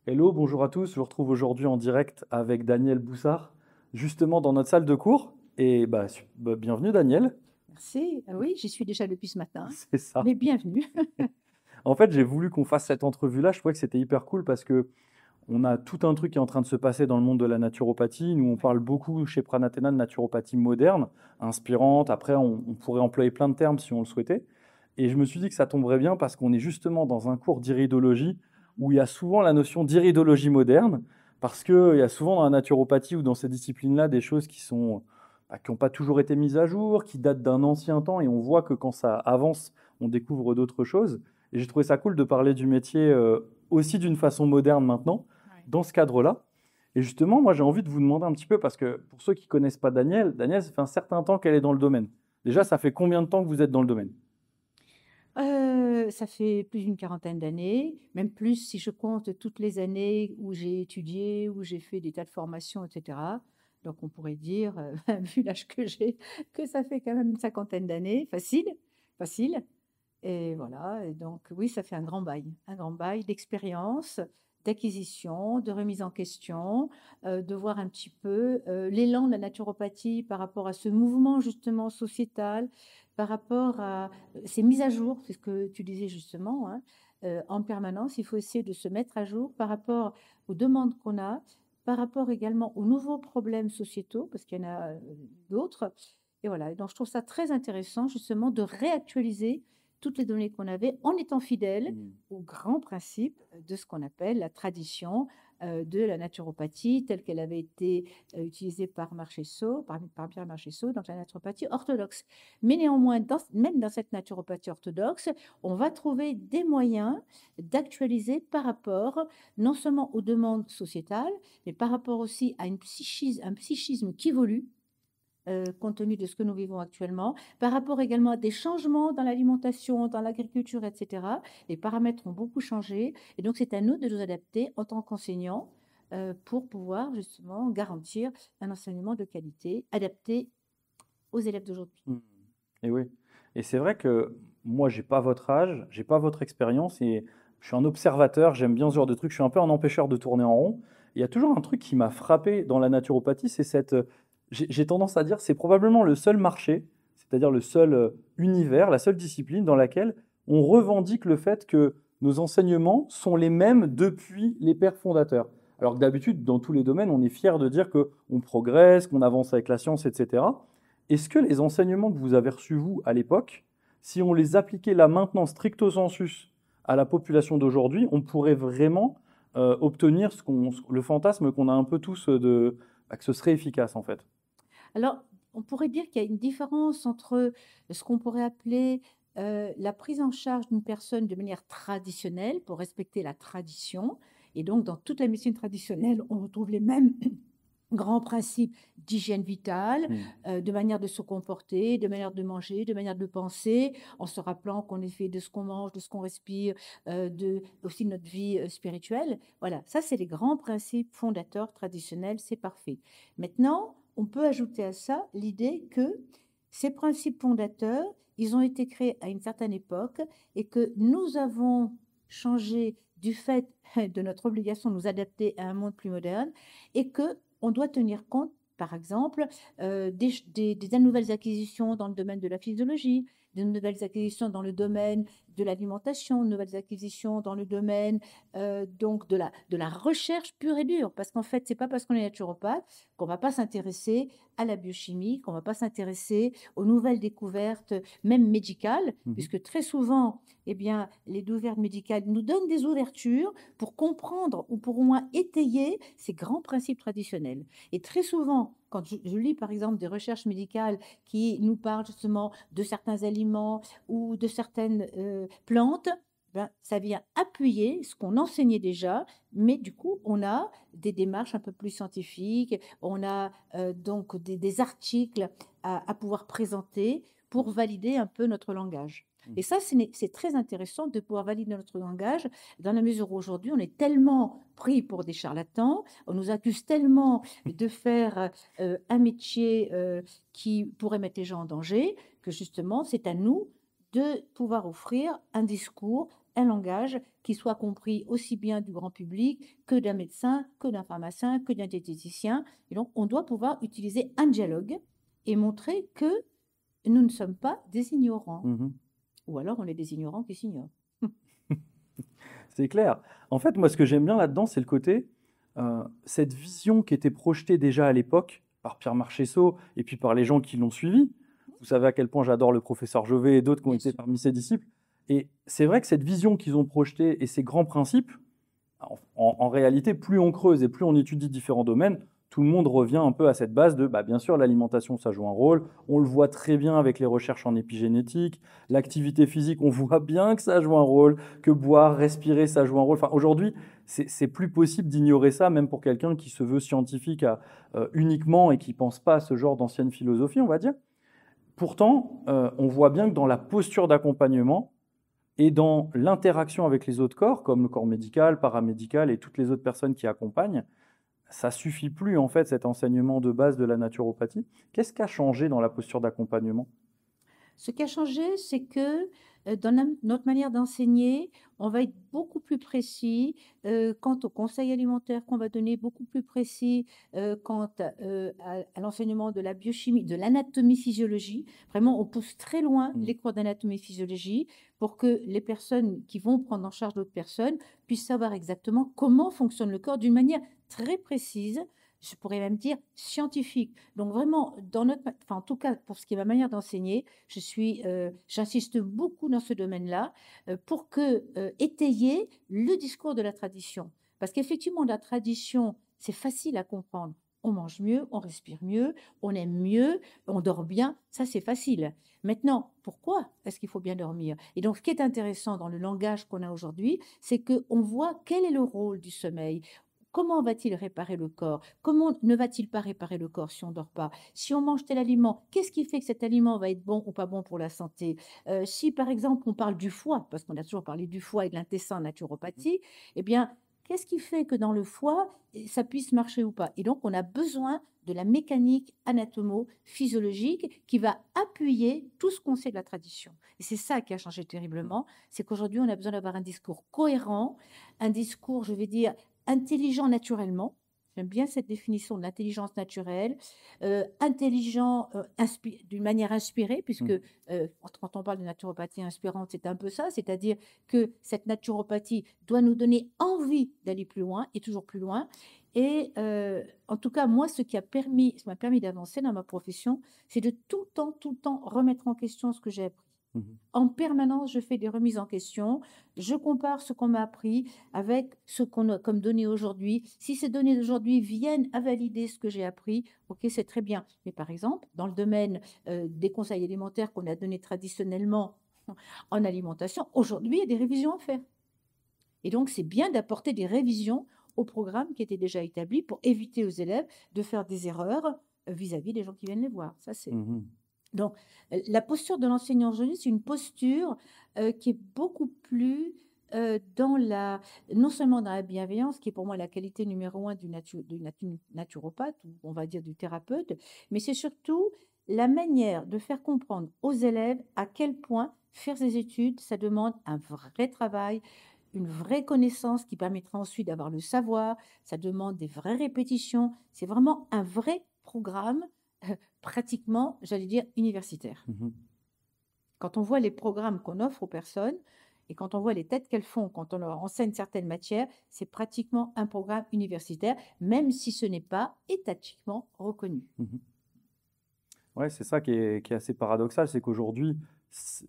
Hello, bonjour à tous. Je vous retrouve aujourd'hui en direct avec Daniel Boussard, justement dans notre salle de cours. Et bienvenue Daniel, Merci. Ah oui, j'y suis déjà depuis ce matin, c'est ça. mais bienvenue. En fait, j'ai voulu qu'on fasse cette entrevue-là. Je trouvais que c'était hyper cool parce que on a tout un truc qui est en train de se passer dans le monde de la naturopathie. Nous, on Ouais. parle beaucoup chez Pranatena de naturopathie moderne, inspirante. Après, on pourrait employer plein de termes si on le souhaitait. Et je me suis dit que ça tomberait bien parce qu'on est justement dans un cours d'iridologie où il y a souvent la notion d'iridologie moderne, parce qu'il y a souvent dans la naturopathie ou dans ces disciplines-là des choses qui sont, qui n'ont pas toujours été mises à jour, qui datent d'un ancien temps, et on voit que quand ça avance, on découvre d'autres choses. Et j'ai trouvé ça cool de parler du métier aussi d'une façon moderne maintenant, Ouais. dans ce cadre-là. Et justement, moi j'ai envie de vous demander un petit peu, parce que pour ceux qui ne connaissent pas Daniel, Daniel, ça fait un certain temps qu'elle est dans le domaine. Déjà, ça fait combien de temps que vous êtes dans le domaine? Ça fait plus d'une quarantaine d'années, même plus si je compte toutes les années où j'ai étudié, où j'ai fait des tas de formations, etc. Donc on pourrait dire, vu l'âge que j'ai, que ça fait quand même une cinquantaine d'années, facile, facile. Et voilà, et donc oui, ça fait un grand bail d'expérience, d'acquisition, de remise en question, de voir un petit peu l'élan de la naturopathie par rapport à ce mouvement justement sociétal, par rapport à ces mises à jour, c'est ce que tu disais justement, hein, en permanence, il faut essayer de se mettre à jour par rapport aux demandes qu'on a, par rapport également aux nouveaux problèmes sociétaux, parce qu'il y en a d'autres. Et voilà, et donc je trouve ça très intéressant justement de réactualiser toutes les données qu'on avait en étant fidèle Hmm. au grand principe de ce qu'on appelle la tradition de la naturopathie telle qu'elle avait été utilisée par Marchesso, par Pierre Marchesso, donc la naturopathie orthodoxe. Mais néanmoins, même dans cette naturopathie orthodoxe, on va trouver des moyens d'actualiser par rapport non seulement aux demandes sociétales, mais par rapport aussi à un psychisme qui évolue compte tenu de ce que nous vivons actuellement, par rapport également à des changements dans l'alimentation, dans l'agriculture, etc. Les paramètres ont beaucoup changé et donc c'est à nous de nous adapter en tant qu'enseignants pour pouvoir justement garantir un enseignement de qualité adapté aux élèves d'aujourd'hui. Hmm. Et oui. Et c'est vrai que moi, j'ai pas votre âge, j'ai pas votre expérience et je suis un observateur, j'aime bien ce genre de truc, je suis un peu un empêcheur de tourner en rond. Il y a toujours un truc qui m'a frappé dans la naturopathie, c'est cette. J'ai tendance à dire, c'est probablement le seul marché, c'est-à-dire le seul univers, la seule discipline dans laquelle on revendique le fait que nos enseignements sont les mêmes depuis les pères fondateurs. Alors que d'habitude, dans tous les domaines, on est fier de dire qu'on progresse, qu'on avance avec la science, etc. Est-ce que les enseignements que vous avez reçus, vous, à l'époque, si on les appliquait là maintenant stricto sensus à la population d'aujourd'hui, on pourrait vraiment obtenir le fantasme qu'on a un peu tous que ce serait efficace en fait. Alors, on pourrait dire qu'il y a une différence entre ce qu'on pourrait appeler la prise en charge d'une personne de manière traditionnelle pour respecter la tradition. Et donc, dans toute la médecine traditionnelle, on retrouve les mêmes grands principes d'hygiène vitale, Hmm. de manière de se comporter, de manière de manger, de manière de penser, en se rappelant qu'on est fait de ce qu'on mange, de ce qu'on respire, aussi de notre vie spirituelle. Voilà, ça c'est les grands principes fondateurs traditionnels, c'est parfait. Maintenant, on peut ajouter à ça l'idée que ces principes fondateurs, ils ont été créés à une certaine époque et que nous avons changé du fait de notre obligation de nous adapter à un monde plus moderne et que on doit tenir compte, par exemple, des nouvelles acquisitions dans le domaine de la physiologie, des nouvelles acquisitions dans le domaine de l'alimentation, de nouvelles acquisitions dans le domaine donc de la recherche pure et dure. Parce qu'en fait, c'est pas parce qu'on est naturopathe qu'on va pas s'intéresser à la biochimie, qu'on va pas s'intéresser aux nouvelles découvertes, même médicales, Mhm. puisque très souvent, eh bien, les découvertes médicales nous donnent des ouvertures pour comprendre ou pour au moins étayer ces grands principes traditionnels. Et très souvent, quand je lis par exemple des recherches médicales qui nous parlent justement de certains aliments ou de certaines plantes, ben, ça vient appuyer ce qu'on enseignait déjà, mais du coup, on a des démarches un peu plus scientifiques, on a donc des articles à pouvoir présenter pour valider un peu notre langage. Et ça, c'est très intéressant de pouvoir valider notre langage dans la mesure où aujourd'hui, on est tellement pris pour des charlatans, on nous accuse tellement de faire un métier qui pourrait mettre les gens en danger, que justement, c'est à nous de pouvoir offrir un discours un langage qui soit compris aussi bien du grand public que d'un médecin, que d'un pharmacien, que d'un diététicien. Et donc, on doit pouvoir utiliser un dialogue et montrer que nous ne sommes pas des ignorants. Mhm. Ou alors, on est des ignorants qui s'ignorent. C'est clair. En fait, moi, ce que j'aime bien là-dedans, c'est le côté, cette vision qui était projetée déjà à l'époque par Pierre Marchessault et puis par les gens qui l'ont suivi. Vous savez à quel point j'adore le professeur Jovet et d'autres qui ont Bien été sûr. parmi ses disciples. Et c'est vrai que cette vision qu'ils ont projetée et ces grands principes, en réalité, plus on creuse et plus on étudie différents domaines, tout le monde revient un peu à cette base de, bien sûr, l'alimentation, ça joue un rôle. On le voit très bien avec les recherches en épigénétique. L'activité physique, on voit bien que ça joue un rôle, que boire, respirer, ça joue un rôle. Enfin, aujourd'hui, c'est plus possible d'ignorer ça, même pour quelqu'un qui se veut scientifique uniquement et qui pense pas à ce genre d'ancienne philosophie, on va dire. Pourtant, on voit bien que dans la posture d'accompagnement, et dans l'interaction avec les autres corps, comme le corps médical, paramédical et toutes les autres personnes qui accompagnent, ça suffit plus en fait cet enseignement de base de la naturopathie. Qu'est-ce qui a changé dans la posture d'accompagnement? Ce qui a changé, c'est que dans notre manière d'enseigner, on va être beaucoup plus précis quant au conseil alimentaire qu'on va donner, beaucoup plus précis quant à l'enseignement de la biochimie, de l'anatomie-physiologie. Vraiment, on pousse très loin les cours d'anatomie-physiologie pour que les personnes qui vont prendre en charge d'autres personnes puissent savoir exactement comment fonctionne le corps d'une manière très précise, je pourrais même dire scientifique. Donc vraiment, en tout cas pour ce qui est ma manière d'enseigner, j'insiste beaucoup dans ce domaine-là pour étayer le discours de la tradition. Parce qu'effectivement, la tradition, c'est facile à comprendre. On mange mieux, on respire mieux, on aime mieux, on dort bien, ça c'est facile. Maintenant, pourquoi est-ce qu'il faut bien dormir? Et donc, ce qui est intéressant dans le langage qu'on a aujourd'hui, c'est qu'on voit quel est le rôle du sommeil. Comment va-t-il réparer le corps? Comment ne va-t-il pas réparer le corps si on ne dort pas? Si on mange tel aliment, qu'est-ce qui fait que cet aliment va être bon ou pas bon pour la santé? Si par exemple on parle du foie, parce qu'on a toujours parlé du foie et de l'intestin en naturopathie, eh bien, qu'est-ce qui fait que dans le foie, ça puisse marcher ou pas? Et donc, on a besoin de la mécanique anatomo-physiologique qui va appuyer tout ce qu'on sait de la tradition. Et c'est ça qui a changé terriblement, c'est qu'aujourd'hui, on a besoin d'avoir un discours cohérent, un discours, je vais dire, intelligent naturellement. J'aime bien cette définition de l'intelligence naturelle. Intelligent d'une manière inspirée, puisque quand on parle de naturopathie inspirante, c'est un peu ça, c'est-à-dire que cette naturopathie doit nous donner envie d'aller plus loin et toujours plus loin. Et en tout cas, moi, ce qui m'a permis d'avancer dans ma profession, c'est de tout le temps remettre en question ce que j'ai appris. En permanence, je fais des remises en question, je compare ce qu'on m'a appris avec ce qu'on a comme données aujourd'hui. Si ces données d'aujourd'hui viennent à valider ce que j'ai appris, ok, c'est très bien. Mais par exemple, dans le domaine des conseils alimentaires qu'on a donnés traditionnellement en alimentation, aujourd'hui, il y a des révisions à faire. Et donc, c'est bien d'apporter des révisions au programme qui était déjà établi pour éviter aux élèves de faire des erreurs vis-à-vis des gens qui viennent les voir. Ça, c'est... Donc, la posture de l'enseignant aujourd'hui, c'est une posture qui est beaucoup plus non seulement dans la bienveillance, qui est pour moi la qualité numéro un du naturopathe, ou on va dire du thérapeute, mais c'est surtout la manière de faire comprendre aux élèves à quel point faire ses études, ça demande un vrai travail, une vraie connaissance qui permettra ensuite d'avoir le savoir, ça demande des vraies répétitions, c'est vraiment un vrai programme pratiquement, j'allais dire, universitaire. Quand on voit les programmes qu'on offre aux personnes et quand on voit les têtes qu'elles font quand on leur enseigne certaines matières, c'est pratiquement un programme universitaire, même si ce n'est pas étatiquement reconnu. Ouais, c'est ça qui est assez paradoxal, c'est qu'aujourd'hui,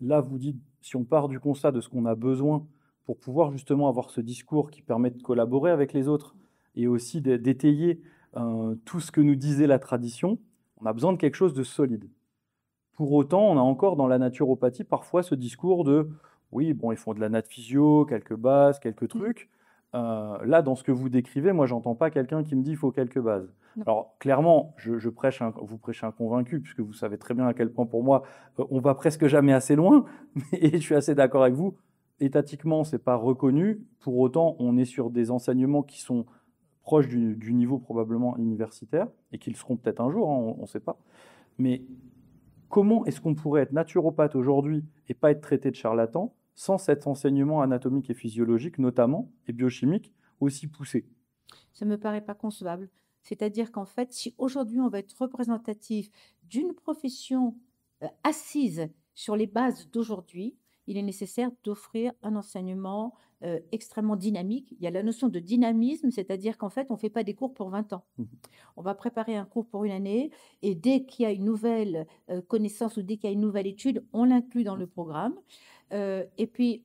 là, vous dites, si on part du constat de ce qu'on a besoin pour pouvoir justement avoir ce discours qui permet de collaborer avec les autres et aussi d'étayer tout ce que nous disait la tradition, on a besoin de quelque chose de solide. Pour autant, on a encore dans la naturopathie parfois ce discours de oui, bon, ils font de la nat physio, quelques bases, quelques trucs. Là, dans ce que vous décrivez, moi, j'entends pas quelqu'un qui me dit il faut quelques bases. Non. Alors, clairement, vous prêchez un convaincu, puisque vous savez très bien à quel point, pour moi, on va presque jamais assez loin, et je suis assez d'accord avec vous. Étatiquement, c'est pas reconnu. Pour autant, on est sur des enseignements qui sont proches du niveau probablement universitaire, et qui le seront peut-être un jour, hein, on ne sait pas. Mais comment est-ce qu'on pourrait être naturopathe aujourd'hui et pas être traité de charlatan sans cet enseignement anatomique et physiologique notamment, et biochimique aussi poussé? Ça me paraît pas concevable. C'est-à-dire qu'en fait, si aujourd'hui on va être représentatif d'une profession, assise sur les bases d'aujourd'hui, il est nécessaire d'offrir un enseignement, extrêmement dynamique. Il y a la notion de dynamisme, c'est-à-dire qu'en fait, on ne fait pas des cours pour 20 ans. Mmh. On va préparer un cours pour une année et dès qu'il y a une nouvelle, connaissance ou dès qu'il y a une nouvelle étude, on l'inclut dans le programme. Et puis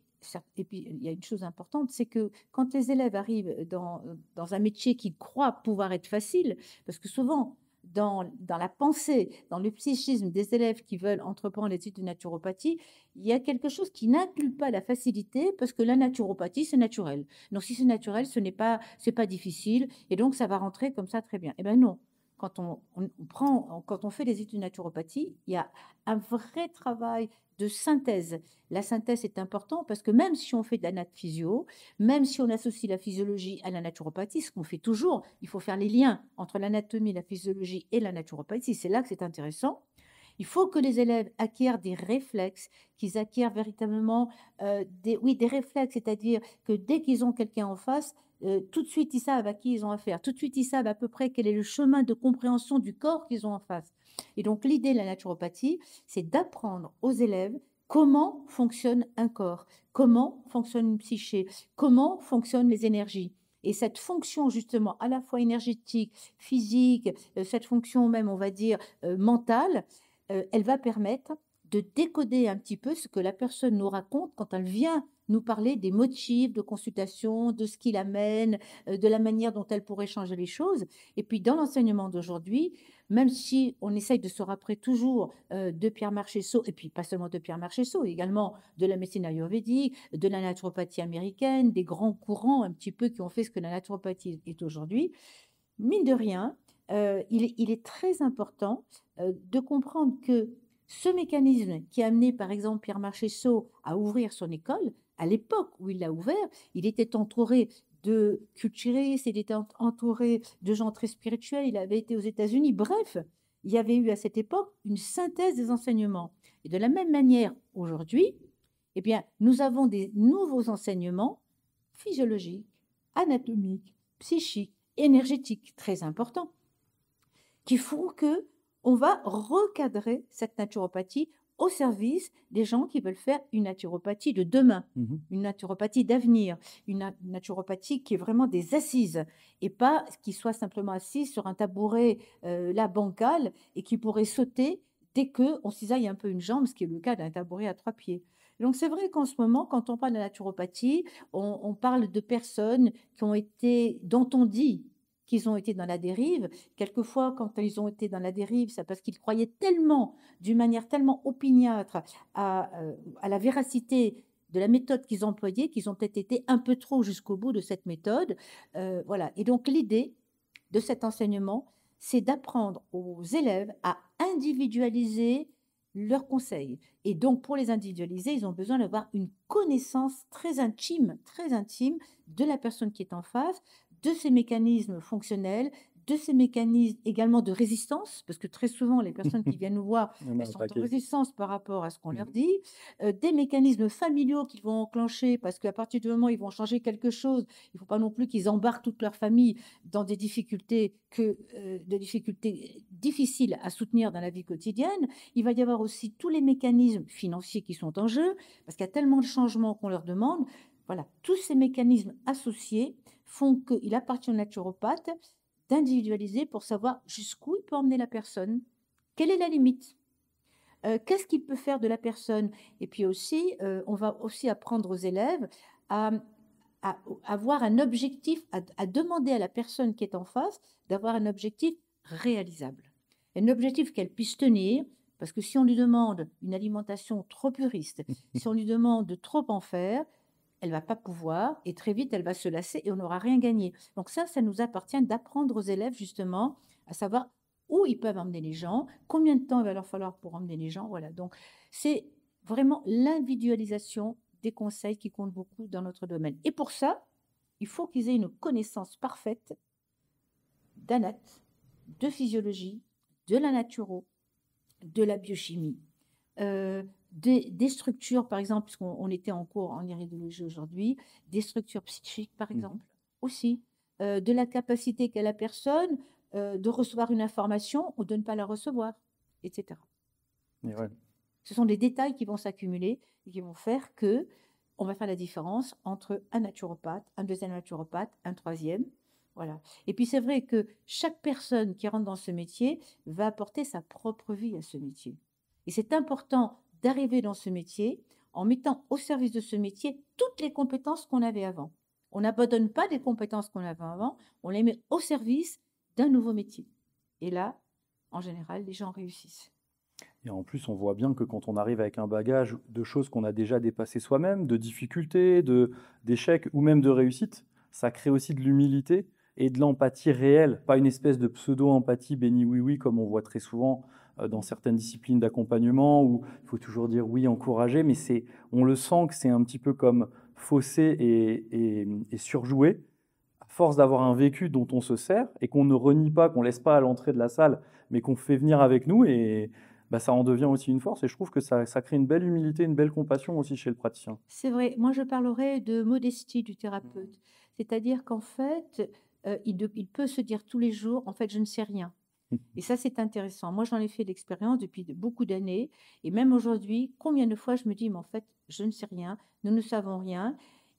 il y a une chose importante, c'est que quand les élèves arrivent dans un métier qu'ils croient pouvoir être facile, parce que souvent dans la pensée, dans le psychisme des élèves qui veulent entreprendre l'étude de naturopathie, il y a quelque chose qui n'inclut pas la facilité parce que la naturopathie, c'est naturel. Donc si c'est naturel, c'est pas difficile et donc ça va rentrer comme ça très bien. Eh bien non. Quand on fait des études de naturopathie, il y a un vrai travail de synthèse. La synthèse est importante parce que même si on fait de la nat physio, même si on associe la physiologie à la naturopathie, ce qu'on fait toujours, il faut faire les liens entre l'anatomie, la physiologie et la naturopathie. C'est là que c'est intéressant. Il faut que les élèves acquièrent des réflexes, qu'ils acquièrent véritablement des réflexes, c'est-à-dire que dès qu'ils ont quelqu'un en face, tout de suite ils savent à qui ils ont affaire, tout de suite ils savent à peu près quel est le chemin de compréhension du corps qu'ils ont en face. Et donc l'idée de la naturopathie, c'est d'apprendre aux élèves comment fonctionne un corps, comment fonctionne une psyché, comment fonctionnent les énergies. Et cette fonction justement à la fois énergétique, physique, cette fonction même on va dire mentale, elle va permettre de décoder un petit peu ce que la personne nous raconte quand elle vient nous parler des motifs de consultation, de ce qui l'amène, de la manière dont elle pourrait changer les choses. Et puis dans l'enseignement d'aujourd'hui, même si on essaye de se rappeler toujours de Pierre Marchesseau, et puis pas seulement de Pierre Marchesseau, également de la médecine ayurvédique, de la naturopathie américaine, des grands courants un petit peu qui ont fait ce que la naturopathie est aujourd'hui, mine de rien, il est très important de comprendre que ce mécanisme qui a amené, par exemple, Pierre Marchesseau à ouvrir son école, à l'époque où il l'a ouvert, il était entouré de culturistes, il était entouré de gens très spirituels, il avait été aux États-Unis. Bref, il y avait eu à cette époque une synthèse des enseignements. Et de la même manière, aujourd'hui, eh bien, nous avons des nouveaux enseignements physiologiques, anatomiques, psychiques, énergétiques très importants qui font que on va recadrer cette naturopathie au service des gens qui veulent faire une naturopathie de demain, Mmh. une naturopathie d'avenir, une naturopathie qui est vraiment des assises et pas qui soit simplement assise sur un tabouret là bancal et qui pourrait sauter dès que on cisaille un peu une jambe, ce qui est le cas d'un tabouret à 3 pieds. Donc c'est vrai qu'en ce moment, quand on parle de naturopathie, on parle de personnes dont on dit qu'ils ont été dans la dérive. Quelquefois, quand ils ont été dans la dérive, c'est parce qu'ils croyaient tellement, d'une manière tellement opiniâtre, à la véracité de la méthode qu'ils employaient, qu'ils ont peut-être été un peu trop jusqu'au bout de cette méthode. Voilà. Et donc, l'idée de cet enseignement, c'est d'apprendre aux élèves à individualiser leurs conseils. Et donc, pour les individualiser, ils ont besoin d'avoir une connaissance très intime de la personne qui est en face, de ses mécanismes fonctionnels, de ces mécanismes également de résistance, parce que très souvent, les personnes qui viennent nous voir, Il y en a elles un sont en paquet. résistance par rapport à ce qu'on leur Mmh. dit, des mécanismes familiaux qu'ils vont enclencher, parce qu'à partir du moment où ils vont changer quelque chose, il ne faut pas non plus qu'ils embarquent toute leur famille dans des difficultés difficiles à soutenir dans la vie quotidienne. Il va y avoir aussi tous les mécanismes financiers qui sont en jeu, parce qu'il y a tellement de changements qu'on leur demande. Voilà, tous ces mécanismes associés font qu'il appartient au naturopathe d'individualiser pour savoir jusqu'où il peut emmener la personne, quelle est la limite, qu'est-ce qu'il peut faire de la personne. Et puis aussi, on va aussi apprendre aux élèves à, à avoir un objectif, à demander à la personne qui est en face d'avoir un objectif réalisable. Un objectif qu'elle puisse tenir, parce que si on lui demande une alimentation trop puriste, si on lui demande de trop en faire, elle va pas pouvoir et très vite, elle va se lasser et on n'aura rien gagné. Donc ça nous appartient d'apprendre aux élèves justement à savoir où ils peuvent emmener les gens, combien de temps il va leur falloir pour emmener les gens. Voilà, donc c'est vraiment l'individualisation des conseils qui compte beaucoup dans notre domaine. Et pour ça, il faut qu'ils aient une connaissance parfaite d'anat, de physiologie, de la naturo, de la biochimie, des structures, par exemple, puisqu'on était en cours en iridologie aujourd'hui, des structures psychiques, par Mhm. exemple, aussi, de la capacité qu'a la personne de recevoir une information ou de ne pas la recevoir, etc. Et ouais. Ce sont des détails qui vont s'accumuler et qui vont faire que on va faire la différence entre un naturopathe, un deuxième naturopathe, un troisième. Voilà. Et puis c'est vrai que chaque personne qui rentre dans ce métier va apporter sa propre vie à ce métier. Et c'est important d'arriver dans ce métier en mettant au service de ce métier toutes les compétences qu'on avait avant. On n'abandonne pas les compétences qu'on avait avant, on les met au service d'un nouveau métier. Et là, en général, les gens réussissent. Et en plus, on voit bien que quand on arrive avec un bagage de choses qu'on a déjà dépassées soi-même, de difficultés, d'échecs ou même de réussites, ça crée aussi de l'humilité et de l'empathie réelle, pas une espèce de pseudo-empathie béni oui-oui comme on voit très souvent dans certaines disciplines d'accompagnement où il faut toujours dire oui, encourager, mais on le sent que c'est un petit peu comme faussé et surjoué à force d'avoir un vécu dont on se sert et qu'on ne renie pas, qu'on laisse pas à l'entrée de la salle, mais qu'on fait venir avec nous et bah, ça en devient aussi une force. Et je trouve que ça crée une belle humilité, une belle compassion aussi chez le praticien. C'est vrai. Moi, je parlerai de modestie du thérapeute. C'est-à-dire qu'en fait, il peut se dire tous les jours, en fait, je ne sais rien. Et ça, c'est intéressant. Moi, j'en ai fait l'expérience depuis beaucoup d'années. Et même aujourd'hui, combien de fois je me dis, mais en fait, je ne sais rien, nous ne savons rien.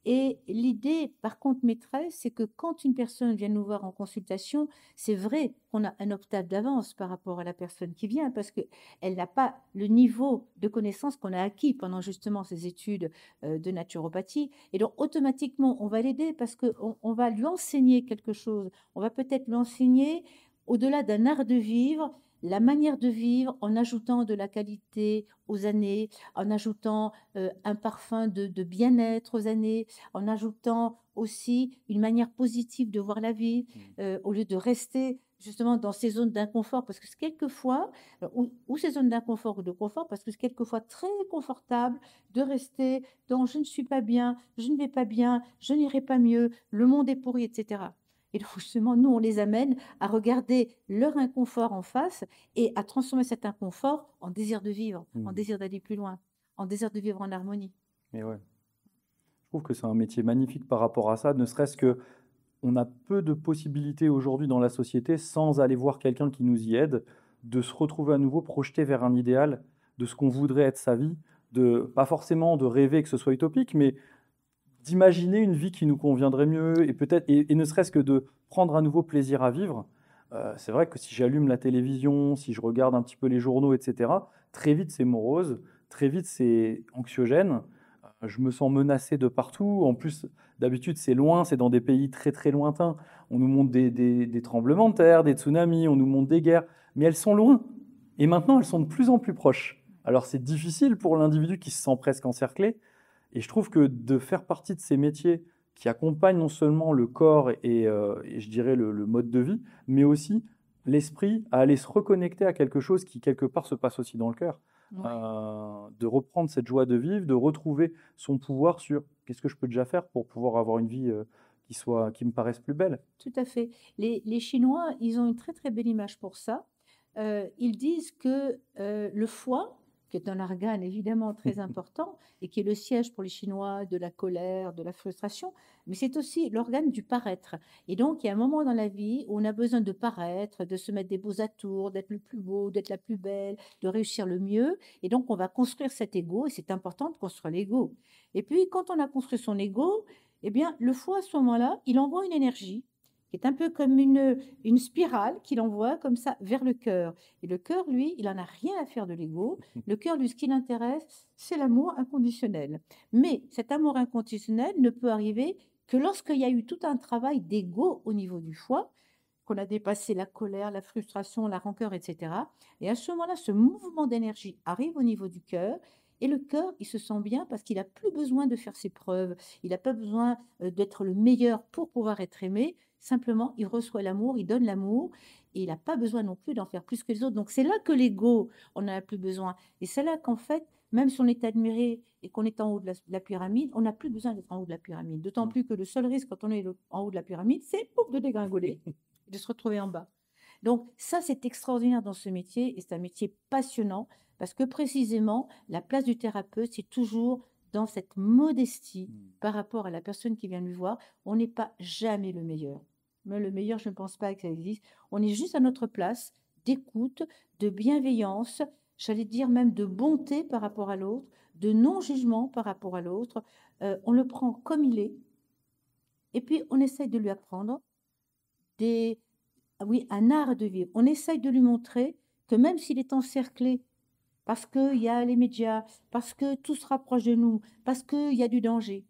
Et l'idée, par contre, maîtresse, c'est que quand une personne vient nous voir en consultation, c'est vrai qu'on a un octave d'avance par rapport à la personne qui vient parce qu'elle n'a pas le niveau de connaissance qu'on a acquis pendant justement ces études de naturopathie. Et donc, automatiquement, on va l'aider parce qu'on va lui enseigner quelque chose. On va peut-être lui enseigner au-delà d'un art de vivre, la manière de vivre en ajoutant de la qualité aux années, en ajoutant un parfum de bien-être aux années, en ajoutant aussi une manière positive de voir la vie, au lieu de rester justement dans ces zones d'inconfort, parce que c'est quelquefois, ou ces zones d'inconfort ou de confort, parce que c'est quelquefois très confortable de rester dans je ne suis pas bien, je ne vais pas bien, je n'irai pas mieux, le monde est pourri, etc. Et donc, justement, nous, on les amène à regarder leur inconfort en face et à transformer cet inconfort en désir de vivre, en Mm. désir d'aller plus loin, en désir de vivre en harmonie. Et ouais, je trouve que c'est un métier magnifique par rapport à ça, ne serait-ce que on a peu de possibilités aujourd'hui dans la société sans aller voir quelqu'un qui nous y aide, de se retrouver à nouveau projeté vers un idéal de ce qu'on voudrait être sa vie, pas forcément de rêver que ce soit utopique, mais d'imaginer une vie qui nous conviendrait mieux et peut-être et ne serait-ce que de prendre à nouveau plaisir à vivre. C'est vrai que si j'allume la télévision, si je regarde un petit peu les journaux, etc., très vite c'est morose, très vite c'est anxiogène. Je me sens menacé de partout. En plus, d'habitude c'est loin, c'est dans des pays très très lointains. On nous montre des tremblements de terre, des tsunamis, on nous montre des guerres, mais elles sont loin. Et maintenant elles sont de plus en plus proches. Alors c'est difficile pour l'individu qui se sent presque encerclé, et je trouve que de faire partie de ces métiers qui accompagnent non seulement le corps et je dirais le mode de vie, mais aussi l'esprit à aller se reconnecter à quelque chose qui quelque part se passe aussi dans le cœur, Ouais. de reprendre cette joie de vivre, de retrouver son pouvoir sur qu'est-ce que je peux déjà faire pour pouvoir avoir une vie qui me paraisse plus belle. Tout à fait. Les Chinois, ils ont une très très belle image pour ça. Ils disent que le foie, qui est un organe évidemment très important et qui est le siège pour les Chinois de la colère, de la frustration, mais c'est aussi l'organe du paraître. Et donc, il y a un moment dans la vie où on a besoin de paraître, de se mettre des beaux atours, d'être le plus beau, d'être la plus belle, de réussir le mieux. Et donc, on va construire cet ego et c'est important de construire l'ego. Et puis, quand on a construit son ego, eh bien, le foie, à ce moment-là, il envoie une énergie qui est un peu comme une spirale qu'il envoie comme ça vers le cœur. Et le cœur, lui, il n'en a rien à faire de l'ego. Le cœur, lui, ce qui l'intéresse, c'est l'amour inconditionnel. Mais cet amour inconditionnel ne peut arriver que lorsqu'il y a eu tout un travail d'ego au niveau du foie, qu'on a dépassé la colère, la frustration, la rancœur, etc. Et à ce moment-là, ce mouvement d'énergie arrive au niveau du cœur. Et le cœur, il se sent bien parce qu'il n'a plus besoin de faire ses preuves. Il n'a pas besoin d'être le meilleur pour pouvoir être aimé. Simplement, il reçoit l'amour, il donne l'amour. Et il n'a pas besoin non plus d'en faire plus que les autres. Donc, c'est là que l'ego, on n'en a plus besoin. Et c'est là qu'en fait, même si on est admiré et qu'on est en haut de la pyramide, on n'a plus besoin d'être en haut de la pyramide. D'autant plus que le seul risque quand on est en haut de la pyramide, c'est pouf, de dégringoler et de se retrouver en bas. Donc ça, c'est extraordinaire dans ce métier et c'est un métier passionnant Parce que précisément, la place du thérapeute, c'est toujours dans cette modestie par rapport à la personne qui vient lui voir. On n'est pas jamais le meilleur. Mais le meilleur, je ne pense pas que ça existe. On est juste à notre place d'écoute, de bienveillance, j'allais dire même de bonté par rapport à l'autre, de non-jugement par rapport à l'autre. On le prend comme il est. Et puis, on essaye de lui apprendre oui, un art de vivre. On essaye de lui montrer que même s'il est encerclé, parce qu'il y a les médias, parce que tout se rapproche de nous, parce qu'il y a du danger.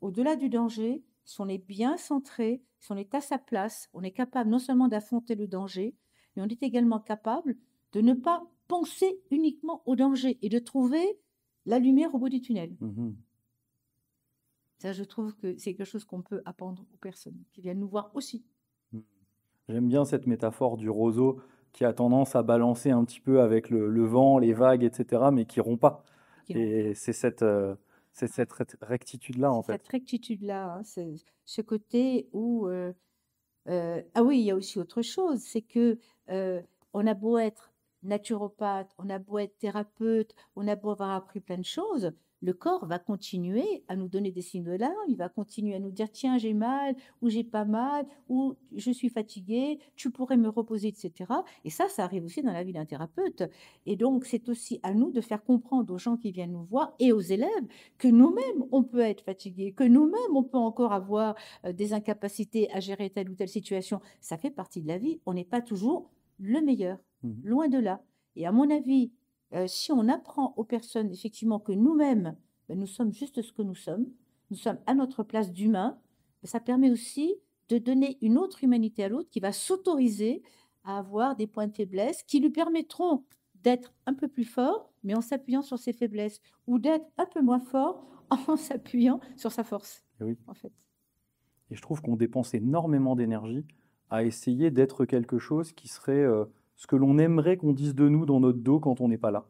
Au-delà du danger, si on est bien centré, si on est à sa place, on est capable non seulement d'affronter le danger, mais on est également capable de ne pas penser uniquement au danger et de trouver la lumière au bout du tunnel. Mhm. Ça, je trouve que c'est quelque chose qu'on peut apprendre aux personnes qui viennent nous voir aussi. J'aime bien cette métaphore du roseau qui a tendance à balancer un petit peu avec le vent, les vagues, etc., mais qui rompt pas. Qui n'ont Et c'est cette rectitude-là, en cette fait. rectitude-là, hein, ce côté où ah oui, il y a aussi autre chose, c'est que on a beau être naturopathe, on a beau être thérapeute, on a beau avoir appris plein de choses, le corps va continuer à nous donner des signes d'alarme, il va continuer à nous dire tiens, j'ai mal, ou j'ai pas mal, ou je suis fatigué, tu pourrais me reposer, etc. Et ça arrive aussi dans la vie d'un thérapeute. Et donc, c'est aussi à nous de faire comprendre aux gens qui viennent nous voir et aux élèves que nous-mêmes, on peut être fatigué, que nous-mêmes, on peut encore avoir des incapacités à gérer telle ou telle situation. Ça fait partie de la vie. On n'est pas toujours le meilleur, Mhm. loin de là. Et à mon avis, si on apprend aux personnes effectivement que nous-mêmes, nous sommes juste ce que nous sommes à notre place d'humain, ça permet aussi de donner une autre humanité à l'autre qui va s'autoriser à avoir des points de faiblesse qui lui permettront d'être un peu plus fort, mais en s'appuyant sur ses faiblesses, ou d'être un peu moins fort en s'appuyant sur sa force, Et oui. en fait. Et je trouve qu'on dépense énormément d'énergie à essayer d'être quelque chose qui serait ce que l'on aimerait qu'on dise de nous dans notre dos quand on n'est pas là.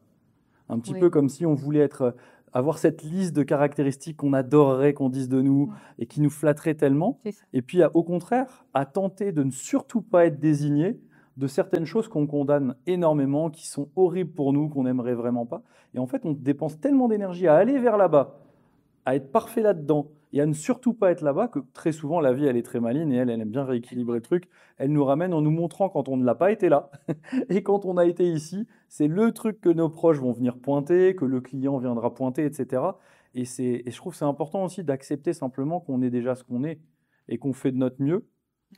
Un petit peu Oui, comme si on voulait avoir cette liste de caractéristiques qu'on adorerait qu'on dise de nous et qui nous flatterait tellement. c'est ça. Et puis, au contraire, à tenter de ne surtout pas être désigné de certaines choses qu'on condamne énormément, qui sont horribles pour nous, qu'on n'aimerait vraiment pas. Et en fait, on dépense tellement d'énergie à aller vers là-bas, à être parfait là-dedans et à ne surtout pas être là-bas, que très souvent la vie elle est très maligne et elle aime bien rééquilibrer le truc. Elle nous ramène en nous montrant quand on ne l'a pas été là et quand on a été ici, c'est le truc que nos proches vont venir pointer, que le client viendra pointer, etc. Et je trouve que c'est important aussi d'accepter simplement qu'on est déjà ce qu'on est et qu'on fait de notre mieux.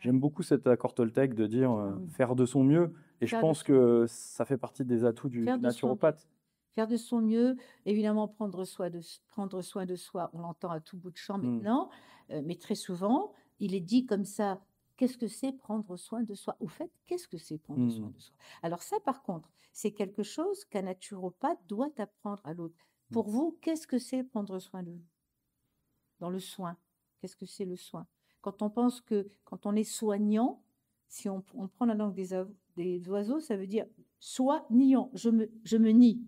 J'aime beaucoup cet accord Toltec de dire faire de son mieux. Et je Faire de pense son mieux. que ça fait partie des atouts du Faire de son mieux. naturopathe. Faire de son mieux, évidemment prendre soin de soi, on l'entend à tout bout de champ Mm. maintenant, mais très souvent, il est dit comme ça, qu'est-ce que c'est prendre soin de soi? Au fait, qu'est-ce que c'est prendre soin Mm. de soi? Alors ça, par contre, c'est quelque chose qu'un naturopathe doit apprendre à l'autre. Pour vous, qu'est-ce que c'est prendre soin de vous? Dans le soin, qu'est-ce que c'est le soin? Quand on pense que, quand on est soignant, si on prend la langue des oiseaux, ça veut dire soignant, je me nie.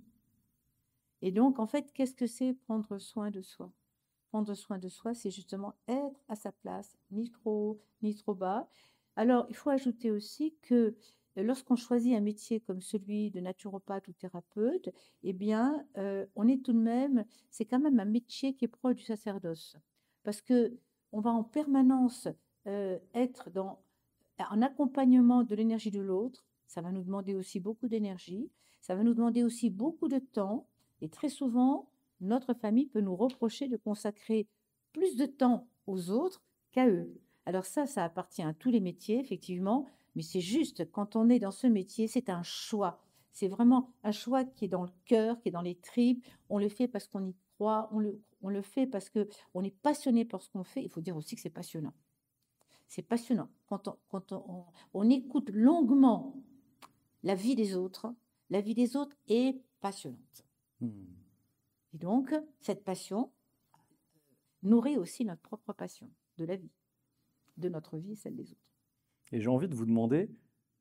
Et donc, en fait, qu'est-ce que c'est prendre soin de soi? Prendre soin de soi, c'est justement être à sa place, ni trop haut, ni trop bas. Alors, il faut ajouter aussi que lorsqu'on choisit un métier comme celui de naturopathe ou thérapeute, eh bien, on est tout de même, c'est quand même un métier qui est proche du sacerdoce. Parce que on va en permanence être en accompagnement de l'énergie de l'autre. Ça va nous demander aussi beaucoup d'énergie. Ça va nous demander aussi beaucoup de temps. Et très souvent, notre famille peut nous reprocher de consacrer plus de temps aux autres qu'à eux. Alors ça appartient à tous les métiers, effectivement, mais c'est juste, quand on est dans ce métier, c'est un choix. C'est vraiment un choix qui est dans le cœur, qui est dans les tripes. On le fait parce qu'on y croit, on le fait parce qu'on est passionné par ce qu'on fait. Il faut dire aussi que c'est passionnant. C'est passionnant. On écoute longuement la vie des autres est passionnante. Mm. Et donc, cette passion nourrit aussi notre propre passion de la vie, de notre vie et celle des autres. Et j'ai envie de vous demander,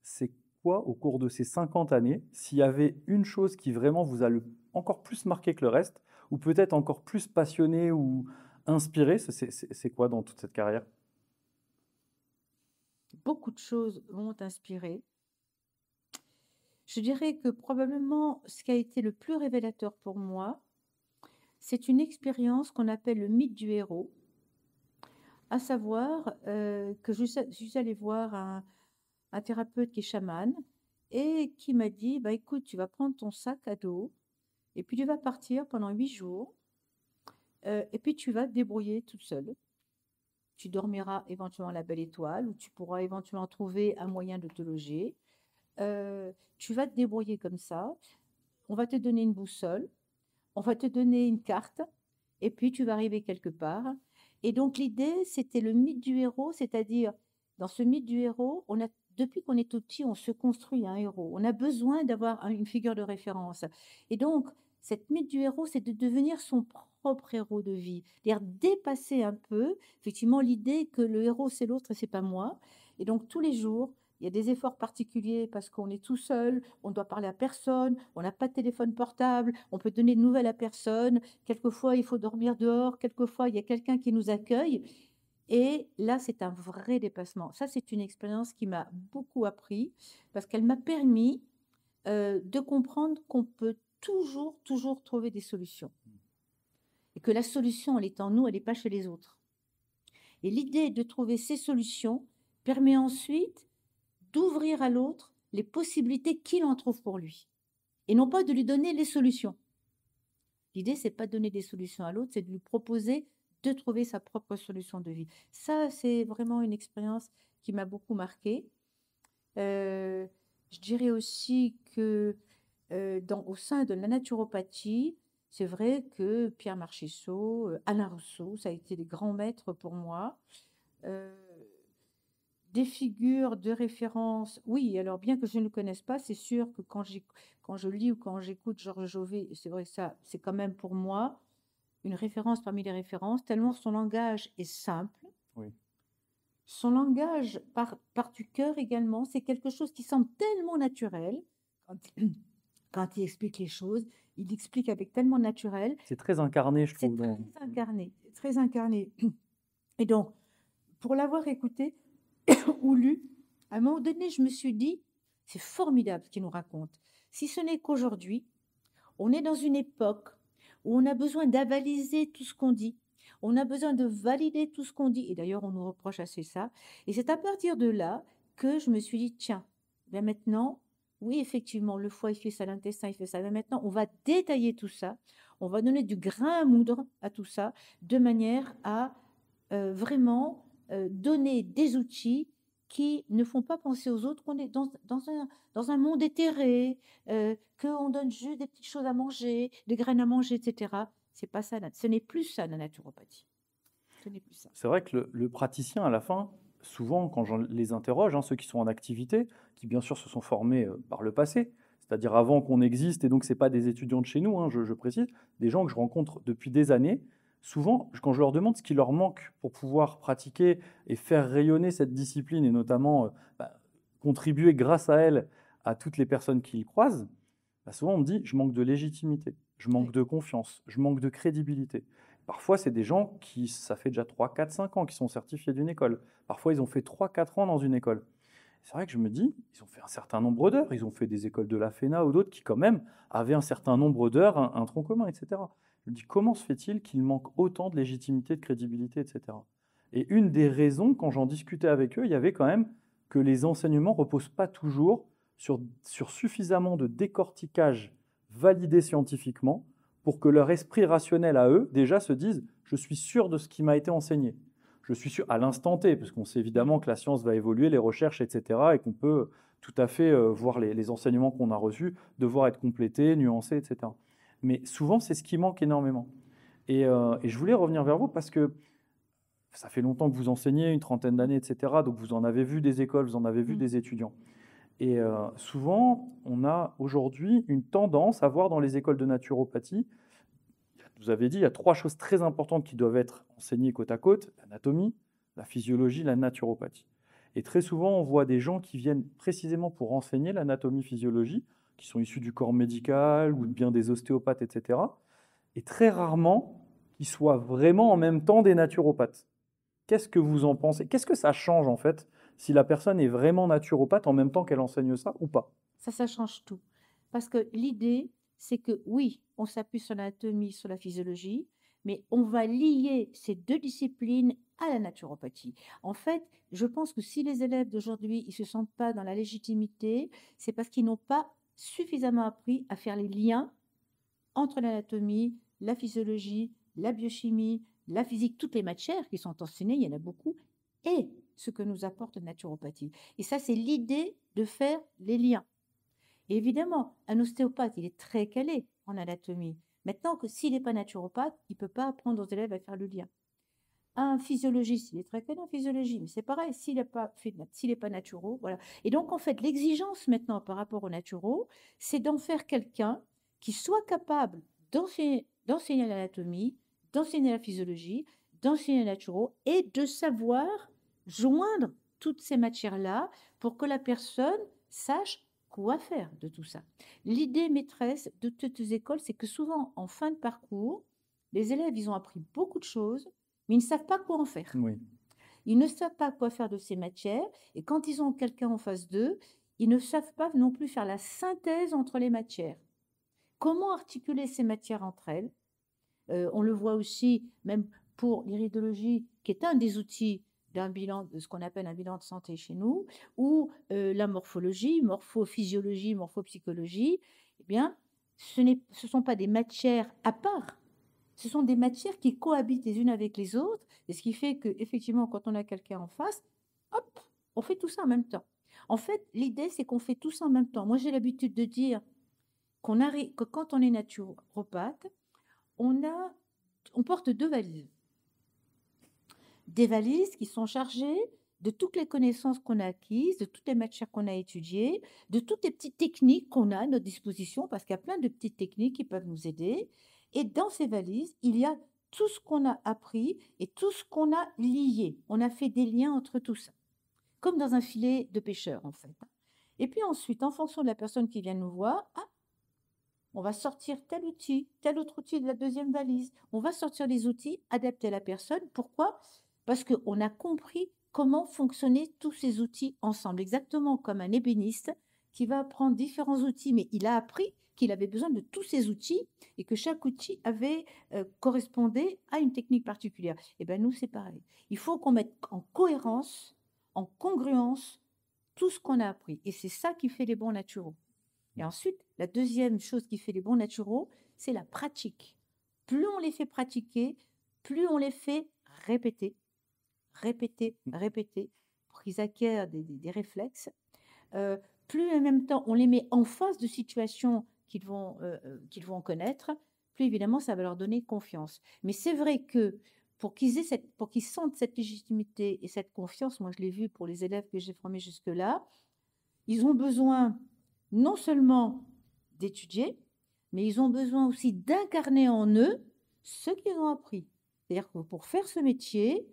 c'est quoi au cours de ces 50 années, s'il y avait une chose qui vraiment vous a encore plus marqué que le reste, ou peut-être encore plus passionné ou inspiré, c'est quoi dans toute cette carrière? Beaucoup de choses m'ont inspiré. Je dirais que probablement ce qui a été le plus révélateur pour moi, c'est une expérience qu'on appelle le mythe du héros, à savoir que je suis allée voir un thérapeute qui est chaman et qui m'a dit, bah, écoute, tu vas prendre ton sac à dos et puis tu vas partir pendant 8 jours et puis tu vas te débrouiller toute seule. Tu dormiras éventuellement à la belle étoile ou tu pourras éventuellement trouver un moyen de te loger. Tu vas te débrouiller comme ça. On va te donner une boussole, on va te donner une carte et puis tu vas arriver quelque part. Et donc l'idée, c'était le mythe du héros, c'est-à-dire dans ce mythe du héros, depuis qu'on est tout petit, on se construit un héros. On a besoin d'avoir une figure de référence. Et donc, cette mythe du héros, c'est de devenir son propre héros de vie, c'est-à-dire dépasser un peu, effectivement, l'idée que le héros, c'est l'autre et c'est pas moi. Et donc, tous les jours, il y a des efforts particuliers parce qu'on est tout seul, on doit parler à personne, on n'a pas de téléphone portable, on peut donner de nouvelles à personne. Quelquefois, il faut dormir dehors, quelquefois, il y a quelqu'un qui nous accueille. Et là, c'est un vrai dépassement. Ça, c'est une expérience qui m'a beaucoup appris parce qu'elle m'a permis de comprendre qu'on peut toujours trouver des solutions. Et que la solution, elle est en nous, elle n'est pas chez les autres. Et l'idée de trouver ces solutions permet ensuite d'ouvrir à l'autre les possibilités qu'il en trouve pour lui. Et non pas de lui donner les solutions. L'idée, c'est pas de donner des solutions à l'autre, c'est de lui proposer de trouver sa propre solution de vie. Ça, c'est vraiment une expérience qui m'a beaucoup marquée. Je dirais aussi que au sein de la naturopathie, c'est vrai que Pierre Marchessault, Alain Rousseau, ça a été des grands maîtres pour moi. Des figures de référence, oui, alors bien que je ne le connaisse pas, c'est sûr que quand je lis ou quand j'écoute Georges Jovet, c'est vrai que ça, c'est quand même pour moi une référence parmi les références, tellement son langage est simple. Oui. Son langage part du cœur également, c'est quelque chose qui semble tellement naturel. Quand il explique les choses, il explique avec tellement naturel. C'est très incarné, je C'est trouve. très incarné, très incarné. Et donc, pour l'avoir écouté ou lu, à un moment donné, je me suis dit, c'est formidable ce qu'il nous raconte. Si ce n'est qu'aujourd'hui, on est dans une époque où on a besoin d'avaliser tout ce qu'on dit. On a besoin de valider tout ce qu'on dit. Et d'ailleurs, on nous reproche assez ça. Et c'est à partir de là que je me suis dit, tiens, bien maintenant, oui, effectivement, le foie, il fait ça, l'intestin, il fait ça. Mais maintenant, on va détailler tout ça. On va donner du grain à moudre à tout ça, de manière à vraiment donner des outils qui ne font pas penser aux autres qu'on est dans un monde éthéré, qu'on donne juste des petites choses à manger, des graines à manger, etc. C'est pas ça, ce n'est plus ça la naturopathie. Ce n'est plus ça. C'est vrai que le praticien, à la fin, souvent, quand je les interroge, ceux qui sont en activité, qui bien sûr se sont formés par le passé, c'est-à-dire avant qu'on existe, et donc ce n'est pas des étudiants de chez nous, je précise, des gens que je rencontre depuis des années, souvent, quand je leur demande ce qui leur manque pour pouvoir pratiquer et faire rayonner cette discipline, et notamment contribuer grâce à elle à toutes les personnes qu'ils croisent, souvent on me dit, je manque de légitimité, je manque de confiance, je manque de crédibilité. Parfois, c'est des gens qui, ça fait déjà 3, 4, 5 ans qu'ils sont certifiés d'une école. Parfois, ils ont fait 3, 4 ans dans une école. C'est vrai que je me dis, ils ont fait un certain nombre d'heures, ils ont fait des écoles de la FENA ou d'autres qui, quand même, avaient un certain nombre d'heures, un tronc commun, etc. Je me dis, comment se fait-il qu'il manque autant de légitimité, de crédibilité, etc. Et une des raisons, quand j'en discutais avec eux, il y avait quand même que les enseignements ne reposent pas toujours sur suffisamment de décortiquage validé scientifiquement pour que leur esprit rationnel à eux, déjà, se dise « je suis sûr de ce qui m'a été enseigné ». Je suis sûr, à l'instant T, parce qu'on sait évidemment que la science va évoluer, les recherches, etc., et qu'on peut tout à fait voir les enseignements qu'on a reçus devoir être complétés, nuancés, etc. Mais souvent, c'est ce qui manque énormément. Et je voulais revenir vers vous parce que ça fait longtemps que vous enseignez, une trentaine d'années, etc., donc vous en avez vu des écoles, vous en avez vu des étudiants. Et souvent, on a aujourd'hui une tendance à voir dans les écoles de naturopathie, vous avez dit, il y a 3 choses très importantes qui doivent être enseignées côte à côte, l'anatomie, la physiologie, la naturopathie. Et très souvent, on voit des gens qui viennent précisément pour enseigner l'anatomie-physiologie, qui sont issus du corps médical ou bien des ostéopathes, etc. Et très rarement, qui soient vraiment en même temps des naturopathes. Qu'est-ce que vous en pensez? Qu'est-ce que ça change en fait si la personne est vraiment naturopathe en même temps qu'elle enseigne ça ou pas? Ça change tout. Parce que l'idée, c'est que oui, on s'appuie sur l'anatomie, sur la physiologie, mais on va lier ces deux disciplines à la naturopathie. En fait, je pense que si les élèves d'aujourd'hui, ils se sentent pas dans la légitimité, c'est parce qu'ils n'ont pas suffisamment appris à faire les liens entre l'anatomie, la physiologie, la biochimie, la physique, toutes les matières qui sont enseignées, il y en a beaucoup, et ce que nous apporte la naturopathie. Et ça, c'est l'idée de faire les liens. Et évidemment, un ostéopathe, il est très calé en anatomie. Maintenant que s'il n'est pas naturopathe, il ne peut pas apprendre aux élèves à faire le lien. Un physiologiste, il est très calé en physiologie, mais c'est pareil, s'il n'est pas naturo, voilà. Et donc, en fait, l'exigence maintenant par rapport aux naturaux, c'est d'en faire quelqu'un qui soit capable d'enseigner l'anatomie, d'enseigner la physiologie, d'enseigner les naturaux et de savoir joindre toutes ces matières-là pour que la personne sache quoi faire de tout ça. L'idée maîtresse de toutes les écoles, c'est que souvent, en fin de parcours, les élèves, ils ont appris beaucoup de choses, mais ils ne savent pas quoi en faire. Oui. Ils ne savent pas quoi faire de ces matières, et quand ils ont quelqu'un en face d'eux, ils ne savent pas non plus faire la synthèse entre les matières. Comment articuler ces matières entre elles? On le voit aussi, même pour l'iridologie, qui est un des outils d'un bilan, de ce qu'on appelle un bilan de santé chez nous, ou la morphologie, morphophysiologie, morphopsychologie, eh bien, ce ne sont pas des matières à part. Ce sont des matières qui cohabitent les unes avec les autres, et ce qui fait qu'effectivement, quand on a quelqu'un en face, hop, on fait tout ça en même temps. En fait, l'idée, c'est qu'on fait tout ça en même temps. Moi, j'ai l'habitude de dire que quand on est naturopathe, on porte deux valises. Des valises qui sont chargées de toutes les connaissances qu'on a acquises, de toutes les matières qu'on a étudiées, de toutes les petites techniques qu'on a à notre disposition, parce qu'il y a plein de petites techniques qui peuvent nous aider. Et dans ces valises, il y a tout ce qu'on a appris et tout ce qu'on a lié. On a fait des liens entre tout ça, comme dans un filet de pêcheur, en fait. Et puis ensuite, en fonction de la personne qui vient nous voir, on va sortir tel outil, tel autre outil de la deuxième valise. On va sortir les outils adaptés à la personne. Pourquoi? Parce qu'on a compris comment fonctionnaient tous ces outils ensemble, exactement comme un ébéniste qui va apprendre différents outils, mais il a appris qu'il avait besoin de tous ces outils et que chaque outil correspondait à une technique particulière. Et bien nous, c'est pareil. Il faut qu'on mette en cohérence, en congruence, tout ce qu'on a appris. Et c'est ça qui fait les bons naturaux. Et ensuite, la deuxième chose qui fait les bons naturaux, c'est la pratique. Plus on les fait pratiquer, plus on les fait répéter, répéter, répéter, pour qu'ils acquièrent des réflexes. Plus en même temps on les met en face de situations qu'ils vont connaître, plus évidemment ça va leur donner confiance. Mais c'est vrai que pour qu'ils sentent cette légitimité et cette confiance, moi je l'ai vu pour les élèves que j'ai formés jusque-là, ils ont besoin non seulement d'étudier, mais ils ont besoin aussi d'incarner en eux ce qu'ils ont appris. C'est-à-dire que pour faire ce métier,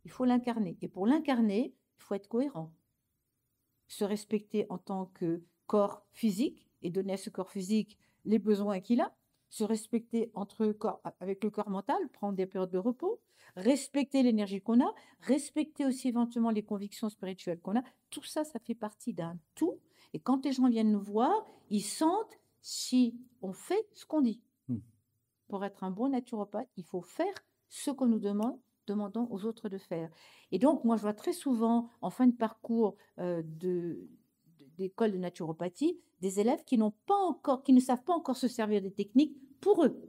il faut l'incarner. Et pour l'incarner, il faut être cohérent. Se respecter en tant que corps physique et donner à ce corps physique les besoins qu'il a. Se respecter avec le corps mental, prendre des périodes de repos, respecter l'énergie qu'on a, respecter aussi éventuellement les convictions spirituelles qu'on a. Tout ça, ça fait partie d'un tout. Et quand les gens viennent nous voir, ils sentent si on fait ce qu'on dit. Pour être un bon naturopathe, il faut faire ce qu'on nous demandons aux autres de faire. Et donc, moi, je vois très souvent, en fin de parcours d'école de naturopathie, des élèves qui ne savent pas encore se servir des techniques pour eux.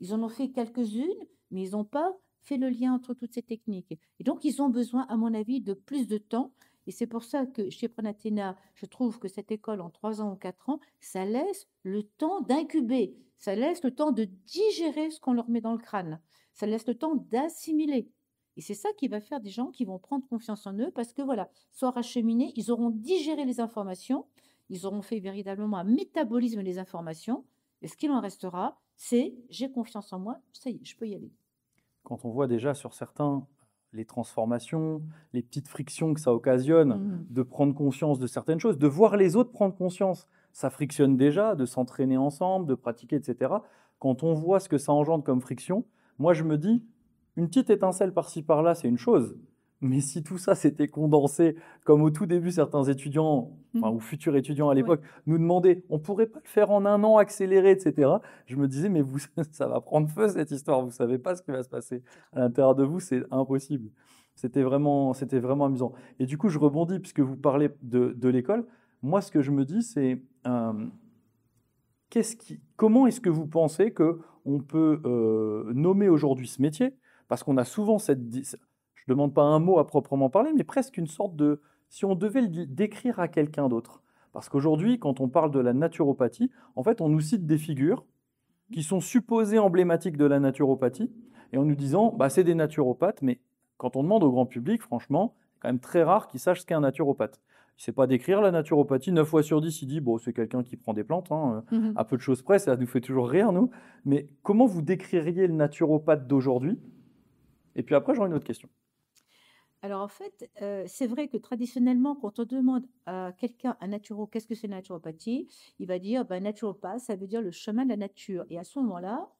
Ils en ont fait quelques-unes, mais ils n'ont pas fait le lien entre toutes ces techniques. Et donc, ils ont besoin, à mon avis, de plus de temps. Et c'est pour ça que chez Pranathéna, je trouve que cette école, en 3 ans ou 4 ans, ça laisse le temps d'incuber. Ça laisse le temps de digérer ce qu'on leur met dans le crâne. Ça laisse le temps d'assimiler. Et c'est ça qui va faire des gens qui vont prendre confiance en eux parce que voilà, soient acheminés, ils auront digéré les informations, ils auront fait véritablement un métabolisme des informations. Et ce qu'il en restera, c'est j'ai confiance en moi, ça y est, je peux y aller. Quand on voit déjà sur certains les transformations, les petites frictions que ça occasionne, de prendre conscience de certaines choses, de voir les autres prendre conscience, ça frictionne déjà, de s'entraîner ensemble, de pratiquer, etc. Quand on voit ce que ça engendre comme friction, moi je me dis, une petite étincelle par-ci par-là, c'est une chose, Mais si tout ça s'était condensé, comme au tout début, certains étudiants, enfin, Mmh. ou futurs étudiants à Oui, l'époque, nous demandaient, on pourrait pas le faire en un an, accéléré, etc. Je me disais, mais vous, ça va prendre feu cette histoire, vous savez pas ce qui va se passer c'est à trop. l'intérieur de vous, c'est impossible. C'était vraiment amusant. Et du coup, je rebondis, puisque vous parlez de l'école. Moi, ce que je me dis, c'est, comment est-ce que vous pensez que on peut nommer aujourd'hui ce métier? Parce qu'on a souvent je ne demande pas un mot à proprement parler, mais presque une sorte de, si on devait le décrire à quelqu'un d'autre. Parce qu'aujourd'hui, quand on parle de la naturopathie, en fait, on nous cite des figures qui sont supposées emblématiques de la naturopathie, et en nous disant, bah, c'est des naturopathes, mais quand on demande au grand public, franchement, c'est quand même très rare qu'ils sachent ce qu'est un naturopathe. Il ne sait pas décrire la naturopathie. 9 fois sur 10, il dit, bon, c'est quelqu'un qui prend des plantes, hein, Mmh. à peu de choses près, ça nous fait toujours rire, nous. Mais comment vous décririez le naturopathe d'aujourd'hui? Et puis après, j'aurai une autre question. Alors en fait, c'est vrai que traditionnellement, quand on demande à quelqu'un, un naturo, qu'est-ce que c'est la naturopathie? Il va dire, ben, naturopathe, ça veut dire le chemin de la nature. Et à ce moment-là,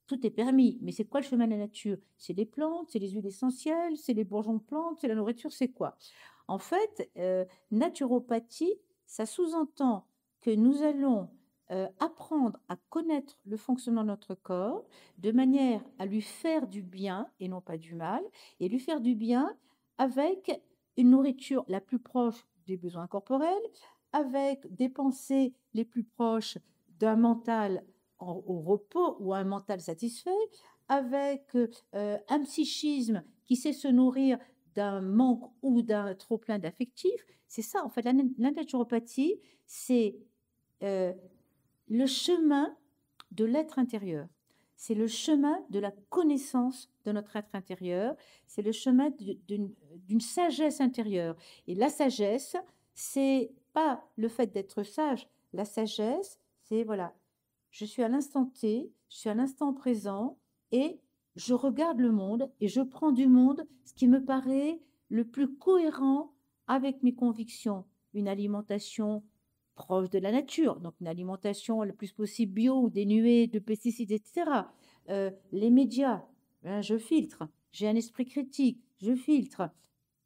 tout est permis. Mais c'est quoi le chemin de la nature? C'est les plantes, c'est les huiles essentielles, c'est les bourgeons de plantes, c'est la nourriture, c'est quoi? En fait, naturopathie, ça sous-entend que nous allons apprendre à connaître le fonctionnement de notre corps de manière à lui faire du bien et non pas du mal, et lui faire du bien avec une nourriture la plus proche des besoins corporels, avec des pensées les plus proches d'un mental au repos ou un mental satisfait, avec un psychisme qui sait se nourrir d'un manque ou d'un trop-plein d'affectif. C'est ça, en fait, la naturopathie, c'est euh, le chemin de l'être intérieur. C'est le chemin de la connaissance de notre être intérieur. C'est le chemin d'une sagesse intérieure. Et la sagesse, c'est pas le fait d'être sage. La sagesse, c'est voilà, je suis à l'instant T, je suis à l'instant présent et je regarde le monde et je prends du monde ce qui me paraît le plus cohérent avec mes convictions. Une alimentation proche de la nature, donc une alimentation le plus possible bio ou dénuée de pesticides, etc. Les médias, hein, je filtre. J'ai un esprit critique, je filtre.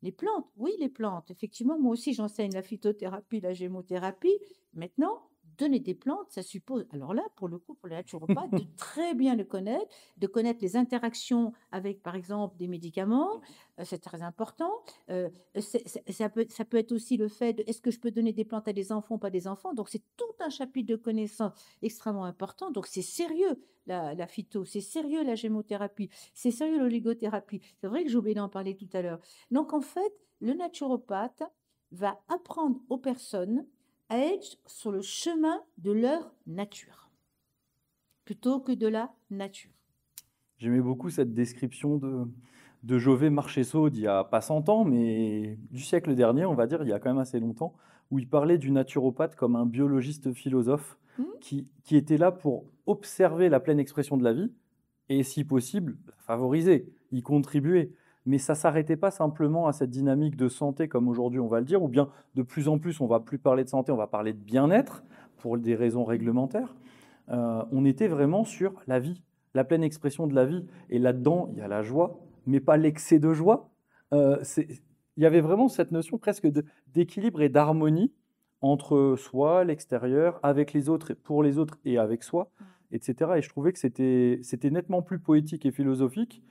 Les plantes, oui, les plantes. Effectivement, moi aussi, j'enseigne la phytothérapie, la gémothérapie. Maintenant, donner des plantes, ça suppose, alors là, pour le coup, pour les naturopathes, de très bien le connaître, de connaître les interactions avec, par exemple, des médicaments. C'est très important. Ça peut être aussi le fait de, est-ce que je peux donner des plantes à des enfants, pas des enfants? Donc, c'est tout un chapitre de connaissances extrêmement important. Donc, c'est sérieux, la phyto, c'est sérieux, la gémothérapie, c'est sérieux, l'oligothérapie. C'est vrai que j'ai oublié d'en parler tout à l'heure. Donc, en fait, le naturopathe va apprendre aux personnes à être sur le chemin de leur nature, plutôt que de la nature. J'aimais beaucoup cette description de Jové Marchesso d'il y a pas 100 ans, mais du siècle dernier, on va dire, il y a quand même assez longtemps, où il parlait du naturopathe comme un biologiste philosophe Hmm. qui était là pour observer la pleine expression de la vie et, si possible, la favoriser, y contribuer. Mais ça ne s'arrêtait pas simplement à cette dynamique de santé, comme aujourd'hui on va le dire, ou bien de plus en plus on va plus parler de santé, on va parler de bien-être pour des raisons réglementaires. On était vraiment sur la vie, la pleine expression de la vie. Et là-dedans, il y a la joie, mais pas l'excès de joie. Il y avait vraiment cette notion presque d'équilibre et d'harmonie entre soi, l'extérieur, avec les autres, pour les autres et avec soi, etc. Et je trouvais que c'était nettement plus poétique et philosophique,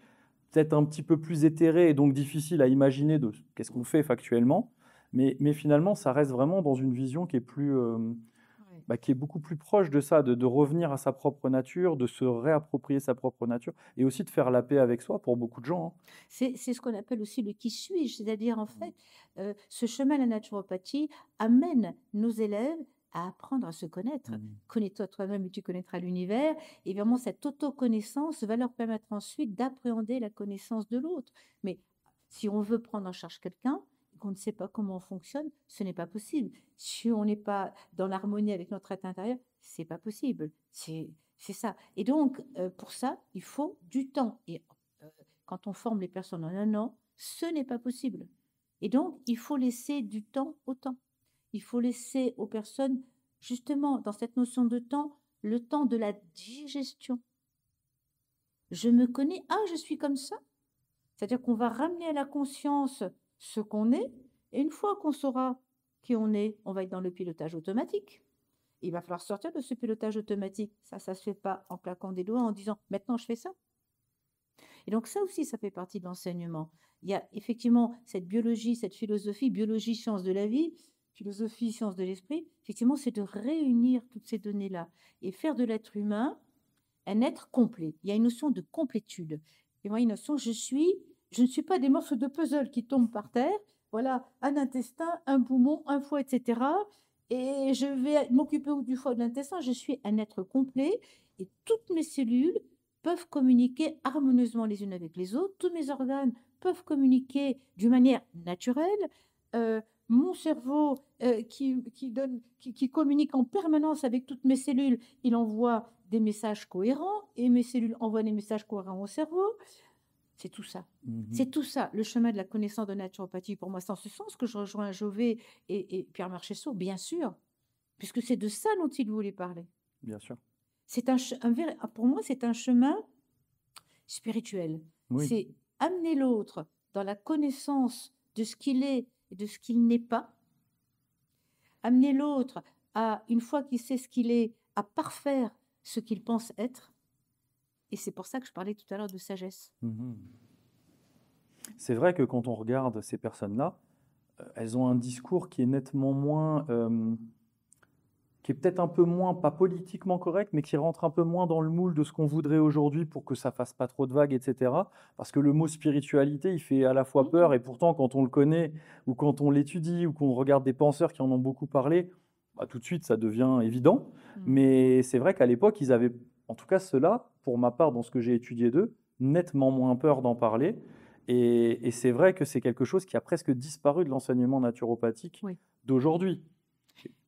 peut-être un petit peu plus éthéré et donc difficile à imaginer de qu'est-ce qu'on fait factuellement. Mais finalement, ça reste vraiment dans une vision qui est Ouais. qui est beaucoup plus proche de ça, de revenir à sa propre nature, de se réapproprier sa propre nature, et aussi de faire la paix avec soi pour beaucoup de gens, C'est ce qu'on appelle aussi le qui suis-je, c'est-à-dire en fait, ce chemin de la naturopathie amène nos élèves à apprendre à se connaître. hein. Connais-toi toi-même et tu connaîtras l'univers. Et vraiment, cette autoconnaissance va leur permettre ensuite d'appréhender la connaissance de l'autre. Mais si on veut prendre en charge quelqu'un, et qu'on ne sait pas comment on fonctionne, ce n'est pas possible. Si on n'est pas dans l'harmonie avec notre être intérieur, c'est pas possible. C'est ça. Et donc, pour ça, il faut du temps. Et euh, quand on forme les personnes en un an, ce n'est pas possible. Et donc, il faut laisser du temps au temps. Il faut laisser aux personnes, justement, dans cette notion de temps, le temps de la digestion. Je me connais, ah, je suis comme ça. C'est-à-dire qu'on va ramener à la conscience ce qu'on est, et une fois qu'on saura qui on est, on va être dans le pilotage automatique. Il va falloir sortir de ce pilotage automatique. Ça ne se fait pas en claquant des doigts en disant maintenant je fais ça. Et donc ça aussi, ça fait partie de l'enseignement. Il y a effectivement cette biologie, cette philosophie, biologie, science de la vie, philosophie, science de l'esprit. Effectivement, c'est de réunir toutes ces données-là et faire de l'être humain un être complet. Il y a une notion de complétude. Et moi, une notion, je ne suis pas des morceaux de puzzle qui tombent par terre. Voilà, un intestin, un poumon, un foie, etc. Et je vais m'occuper du foie, de l'intestin. Je suis un être complet et toutes mes cellules peuvent communiquer harmonieusement les unes avec les autres. Tous mes organes peuvent communiquer d'une manière naturelle. Mon cerveau qui communique en permanence avec toutes mes cellules, il envoie des messages cohérents et mes cellules envoient des messages cohérents au cerveau. C'est tout ça. C'est tout ça, le chemin de la connaissance de naturopathie. Pour moi, c'est en ce sens que je rejoins Jovet et Pierre Marchessault, bien sûr, puisque c'est de ça dont il voulait parler. Bien sûr. C'est pour moi, c'est un chemin spirituel. Oui. C'est amener l'autre dans la connaissance de ce qu'il est et de ce qu'il n'est pas. Amener l'autre à, une fois qu'il sait ce qu'il est, à parfaire ce qu'il pense être. Et c'est pour ça que je parlais tout à l'heure de sagesse. C'est vrai que quand on regarde ces personnes-là, elles ont un discours qui est nettement moins, qui est peut-être un peu moins, pas politiquement correct, mais qui rentre un peu moins dans le moule de ce qu'on voudrait aujourd'hui pour que ça fasse pas trop de vagues, etc. Parce que le mot spiritualité, il fait à la fois peur, et pourtant quand on le connaît, ou quand on l'étudie, ou qu'on regarde des penseurs qui en ont beaucoup parlé, bah, tout de suite ça devient évident. Mais c'est vrai qu'à l'époque, ils avaient, en tout cas ceux-là, pour ma part, dans ce que j'ai étudié d'eux, nettement moins peur d'en parler. Et c'est vrai que c'est quelque chose qui a presque disparu de l'enseignement naturopathique d'aujourd'hui.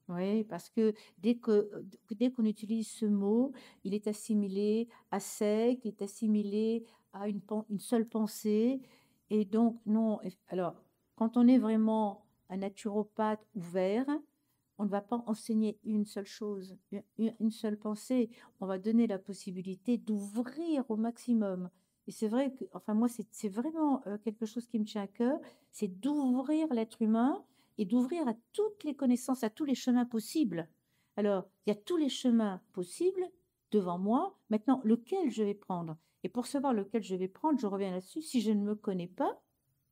Oui, parce que dès qu'on utilise ce mot, il est assimilé à sec, il est assimilé à une seule pensée. Et donc, non. Alors, quand on est vraiment un naturopathe ouvert, on ne va pas enseigner une seule chose, une seule pensée. On va donner la possibilité d'ouvrir au maximum. Et c'est vrai que, enfin, moi, c'est vraiment quelque chose qui me tient à cœur, c'est d'ouvrir l'être humain et d'ouvrir à toutes les connaissances, à tous les chemins possibles. Alors, il y a tous les chemins possibles devant moi. Maintenant, lequel je vais prendre? Et pour savoir lequel je vais prendre, je reviens là-dessus. Si je ne me connais pas,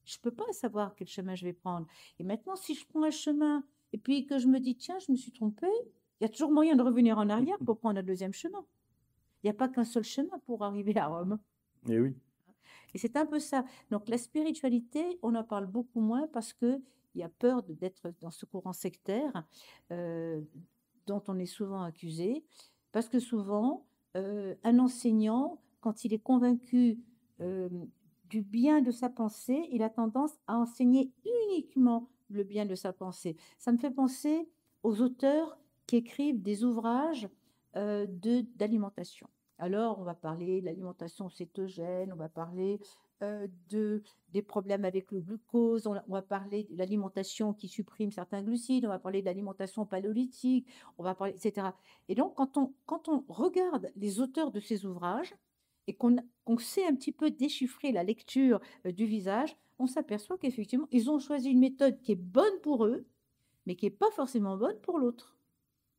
je ne peux pas savoir quel chemin je vais prendre. Et maintenant, si je prends un chemin et puis que je me dis, tiens, je me suis trompée, il y a toujours moyen de revenir en arrière pour prendre un deuxième chemin. Il n'y a pas qu'un seul chemin pour arriver à Rome. Et oui. Et c'est un peu ça. Donc, la spiritualité, on en parle beaucoup moins parce qu'il y a peur d'être dans ce courant sectaire dont on est souvent accusé. Parce que souvent, un enseignant, quand il est convaincu du bien de sa pensée, il a tendance à enseigner uniquement le bien de sa pensée. Ça me fait penser aux auteurs qui écrivent des ouvrages d'alimentation. Alors, on va parler de l'alimentation cétogène, on va parler des problèmes avec le glucose, on va parler de l'alimentation qui supprime certains glucides, on va parler de l'alimentation paléolithique, on va parler, etc. Et donc, quand on regarde les auteurs de ces ouvrages et qu'on sait un petit peu déchiffrer la lecture du visage, on s'aperçoit qu'effectivement, ils ont choisi une méthode qui est bonne pour eux, mais qui n'est pas forcément bonne pour l'autre.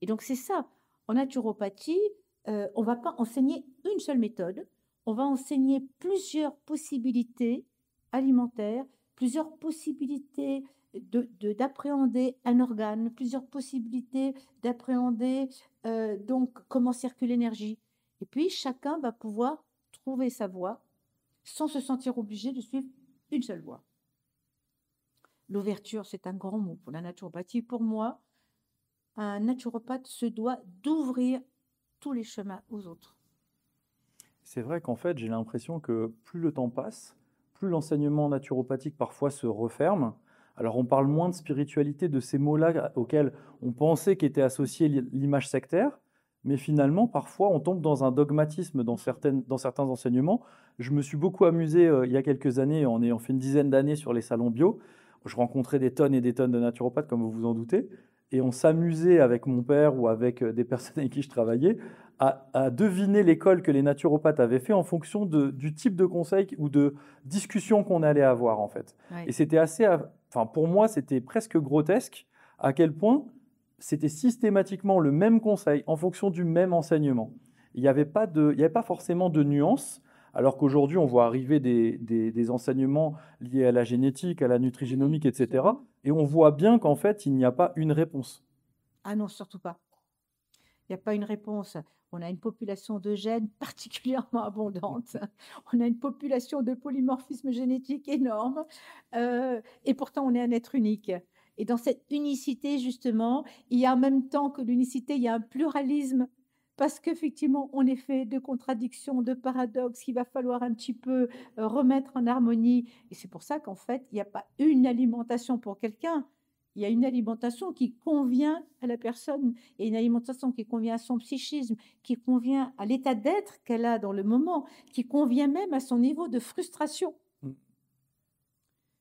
Et donc, c'est ça. En naturopathie, on ne va pas enseigner une seule méthode, on va enseigner plusieurs possibilités alimentaires, plusieurs possibilités d'appréhender un organe, plusieurs possibilités d'appréhender donc comment circule l'énergie. Et puis, chacun va pouvoir trouver sa voie sans se sentir obligé de suivre une seule voie. L'ouverture, c'est un grand mot pour la naturopathie. Pour moi, un naturopathe se doit d'ouvrir tous les chemins aux autres. C'est vrai qu'en fait, j'ai l'impression que plus le temps passe, plus l'enseignement naturopathique parfois se referme. Alors on parle moins de spiritualité, de ces mots-là auxquels on pensait qu'était associée l'image sectaire, mais finalement, parfois, on tombe dans un dogmatisme dans certains enseignements. Je me suis beaucoup amusé il y a quelques années, on fait une dizaine d'années sur les salons bio. Je rencontrais des tonnes et des tonnes de naturopathes, comme vous vous en doutez. et on s'amusait avec mon père ou avec des personnes avec qui je travaillais à deviner l'école que les naturopathes avaient fait en fonction du type de conseil ou de discussion qu'on allait avoir en fait. Et Ouais. c'était assez, enfin pour moi, c'était presque grotesque à quel point c'était systématiquement le même conseil en fonction du même enseignement. Il y avait pas forcément de nuances, alors qu'aujourd'hui, on voit arriver des enseignements liés à la génétique, à la Oui, nutrigénomique, etc. absolument. Et on voit bien qu'en fait, il n'y a pas une réponse. Ah non, surtout pas. Il n'y a pas une réponse. On a une population de gènes particulièrement abondante. On a une population de polymorphisme génétique énorme. Et pourtant, on est un être unique. Et dans cette unicité, justement, il y a en même temps que l'unicité, il y a un pluralisme. Parce qu'effectivement, on est fait de contradictions, de paradoxes qu'il va falloir un petit peu remettre en harmonie. Et c'est pour ça qu'en fait, il n'y a pas une alimentation pour quelqu'un. Il y a une alimentation qui convient à la personne et une alimentation qui convient à son psychisme, qui convient à l'état d'être qu'elle a dans le moment, qui convient même à son niveau de frustration. Mm.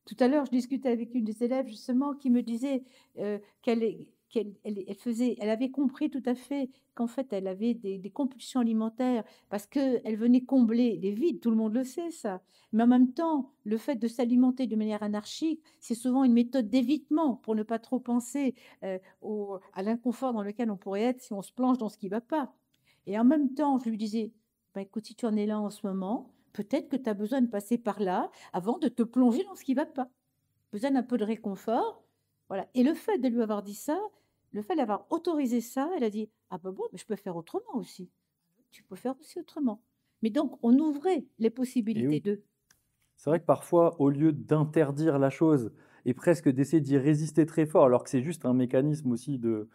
Tout à l'heure, je discutais avec une des élèves justement qui me disait elle avait compris tout à fait qu'en fait elle avait des compulsions alimentaires parce qu'elle venait combler les vides, tout le monde le sait ça. Mais en même temps, le fait de s'alimenter de manière anarchique, c'est souvent une méthode d'évitement pour ne pas trop penser à l'inconfort dans lequel on pourrait être si on se plonge dans ce qui ne va pas. Et en même temps, je lui disais, bah, écoute, si tu en es là en ce moment, peut-être que tu as besoin de passer par là avant de te plonger dans ce qui ne va pas. Besoin d'un peu de réconfort. Voilà. Et le fait de lui avoir dit ça, le fait d'avoir autorisé ça, elle a dit, ah ben bon, mais je peux faire autrement aussi. Tu peux faire aussi autrement. Mais donc, on ouvrait les Et possibilités oui, de. c'est vrai que parfois, au lieu d'interdire la chose et presque d'essayer d'y résister très fort, alors que c'est juste un mécanisme aussi de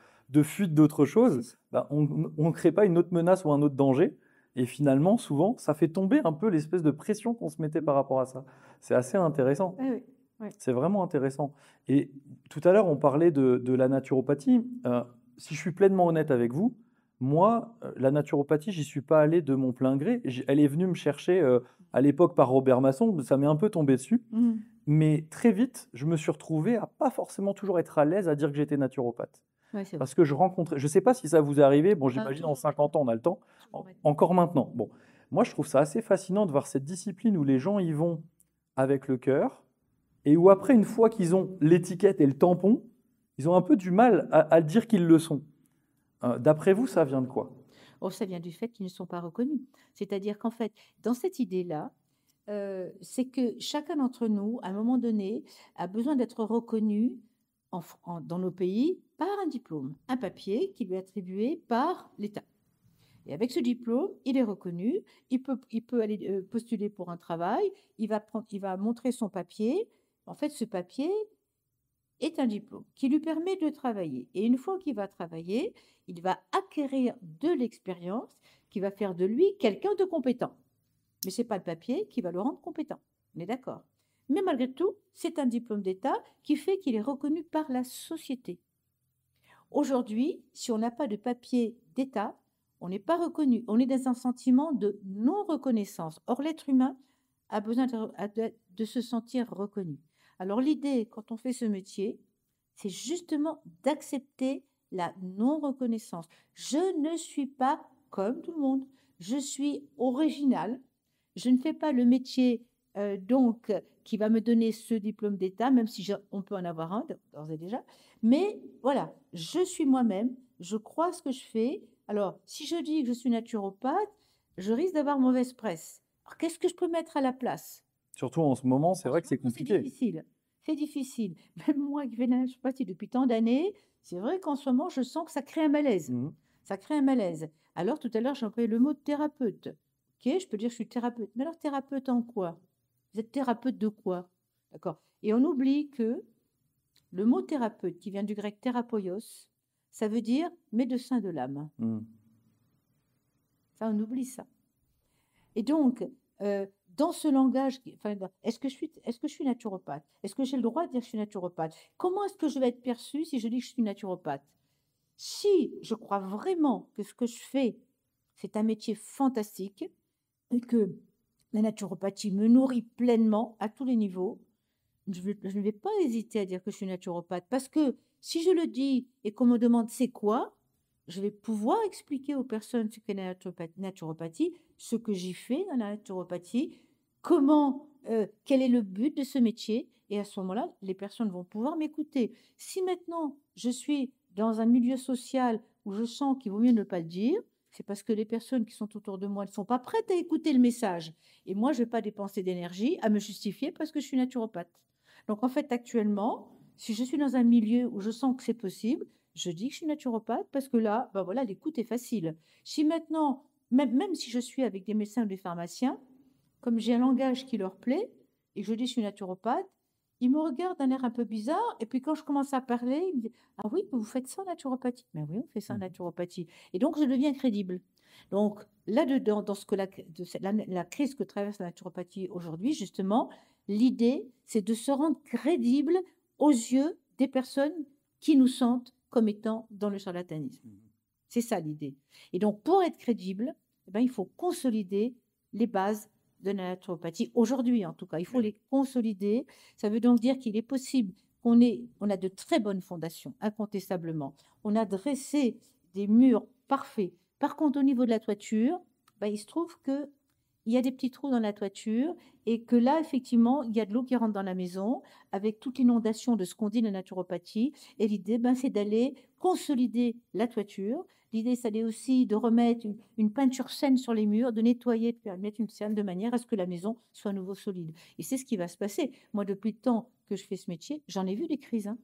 fuite d'autre C'est chose, ça. bah, on ne crée pas une autre menace ou un autre danger. Et finalement, souvent, ça fait tomber un peu l'espèce de pression qu'on se mettait par rapport à ça. C'est assez intéressant. Oui, oui, oui. C'est vraiment intéressant. Et tout à l'heure, on parlait de la naturopathie. Si je suis pleinement honnête avec vous, moi, la naturopathie, j'y suis pas allé de mon plein gré. Elle est venue me chercher à l'époque par Robert Masson. Ça m'est un peu tombé dessus. Mhm. Mais très vite, je me suis retrouvé à pas forcément toujours être à l'aise à dire que j'étais naturopathe. Ouais, c'est vrai. Parce que je rencontrais, je ne sais pas si ça vous est arrivé, bon, Ah, j'imagine en toujours 50 maintenant. ans, on a le temps, Toujours maintenant. encore maintenant. Bon, moi, je trouve ça assez fascinant de voir cette discipline où les gens y vont avec le cœur, et où après, une fois qu'ils ont l'étiquette et le tampon, ils ont un peu du mal à dire qu'ils le sont. D'après vous, ça vient de quoi? Oh, ça vient du fait qu'ils ne sont pas reconnus. C'est-à-dire qu'en fait, dans cette idée-là, c'est que chacun d'entre nous, à un moment donné, a besoin d'être reconnu dans nos pays par un diplôme, un papier qui lui est attribué par l'État. Et avec ce diplôme, il est reconnu, il peut aller postuler pour un travail, il va montrer son papier. En fait, ce papier est un diplôme qui lui permet de travailler. Et une fois qu'il va travailler, il va acquérir de l'expérience qui va faire de lui quelqu'un de compétent. Mais ce n'est pas le papier qui va le rendre compétent. On est d'accord. Mais malgré tout, c'est un diplôme d'État qui fait qu'il est reconnu par la société. Aujourd'hui, si on n'a pas de papier d'État, on n'est pas reconnu. On est dans un sentiment de non-reconnaissance. Or, l'être humain a besoin de se sentir reconnu. Alors, l'idée, quand on fait ce métier, c'est justement d'accepter la non-reconnaissance. Je ne suis pas comme tout le monde. Je suis original. Je ne fais pas le métier donc qui va me donner ce diplôme d'État, même si on peut en avoir un d'ores et déjà. Mais voilà, je suis moi-même, je crois ce que je fais. Alors, si je dis que je suis naturopathe, je risque d'avoir mauvaise presse. Alors, qu'est-ce que je peux mettre à la place? Surtout en ce moment, c'est En vrai ce que c'est moment, c'est compliqué. difficile. C'est difficile. Même moi qui fais la naturopathie depuis tant d'années, c'est vrai qu'en ce moment, je sens que ça crée un malaise. Mhm. Ça crée un malaise. Alors, tout à l'heure, j'ai employé le mot thérapeute. Ok, je peux dire que je suis thérapeute. Mais alors, thérapeute en quoi? Vous êtes thérapeute de quoi? D'accord. Et on oublie que le mot thérapeute, qui vient du grec thérapoios, ça veut dire médecin de l'âme. Mhm. Ça, on oublie ça. Et donc, dans ce langage, enfin, est-ce que je suis naturopathe? Est-ce que j'ai le droit de dire que je suis naturopathe? Comment est-ce que je vais être perçue si je dis que je suis naturopathe? Si je crois vraiment que ce que je fais, c'est un métier fantastique et que la naturopathie me nourrit pleinement à tous les niveaux, je ne vais pas hésiter à dire que je suis naturopathe parce que Si je le dis et qu'on me demande c'est quoi, je vais pouvoir expliquer aux personnes ce qu'est la naturopathie, ce que j'y fais dans la naturopathie, quel est le but de ce métier. Et à ce moment-là, les personnes vont pouvoir m'écouter. Si maintenant je suis dans un milieu social où je sens qu'il vaut mieux ne pas le dire, c'est parce que les personnes qui sont autour de moi ne sont pas prêtes à écouter le message. Et moi, je ne vais pas dépenser d'énergie à me justifier parce que je suis naturopathe. Donc, en fait, actuellement, si je suis dans un milieu où je sens que c'est possible, je dis que je suis naturopathe parce que là, ben voilà, l'écoute est facile. Si maintenant, même si je suis avec des médecins ou des pharmaciens, comme j'ai un langage qui leur plaît et que je dis que je suis naturopathe, ils me regardent d'un air un peu bizarre. Et puis quand je commence à parler, ils me disent: ah oui, vous faites ça en naturopathie? Mais oui, on fait ça en Mhm. naturopathie. Et donc, je deviens crédible. Donc, là-dedans, dans ce que la crise que traverse la naturopathie aujourd'hui, justement, l'idée, c'est de se rendre crédible aux yeux des personnes qui nous sentent comme étant dans le charlatanisme. C'est ça l'idée. Et donc, pour être crédible, eh ben, il faut consolider les bases de la naturopathie. Aujourd'hui, en tout cas, il faut les consolider. Ça veut donc dire qu'il est possible on a de très bonnes fondations, incontestablement. On a dressé des murs parfaits. Par contre, au niveau de la toiture, ben, il se trouve que il y a des petits trous dans la toiture et que là, effectivement, il y a de l'eau qui rentre dans la maison avec toute l'inondation de ce qu'on dit la naturopathie. Et l'idée, ben, c'est d'aller consolider la toiture. L'idée, c'est aussi de remettre une peinture saine sur les murs, de nettoyer, de mettre une saine de manière à ce que la maison soit à nouveau solide. Et c'est ce qui va se passer. Moi, depuis le temps que je fais ce métier, j'en ai vu des crises, hein,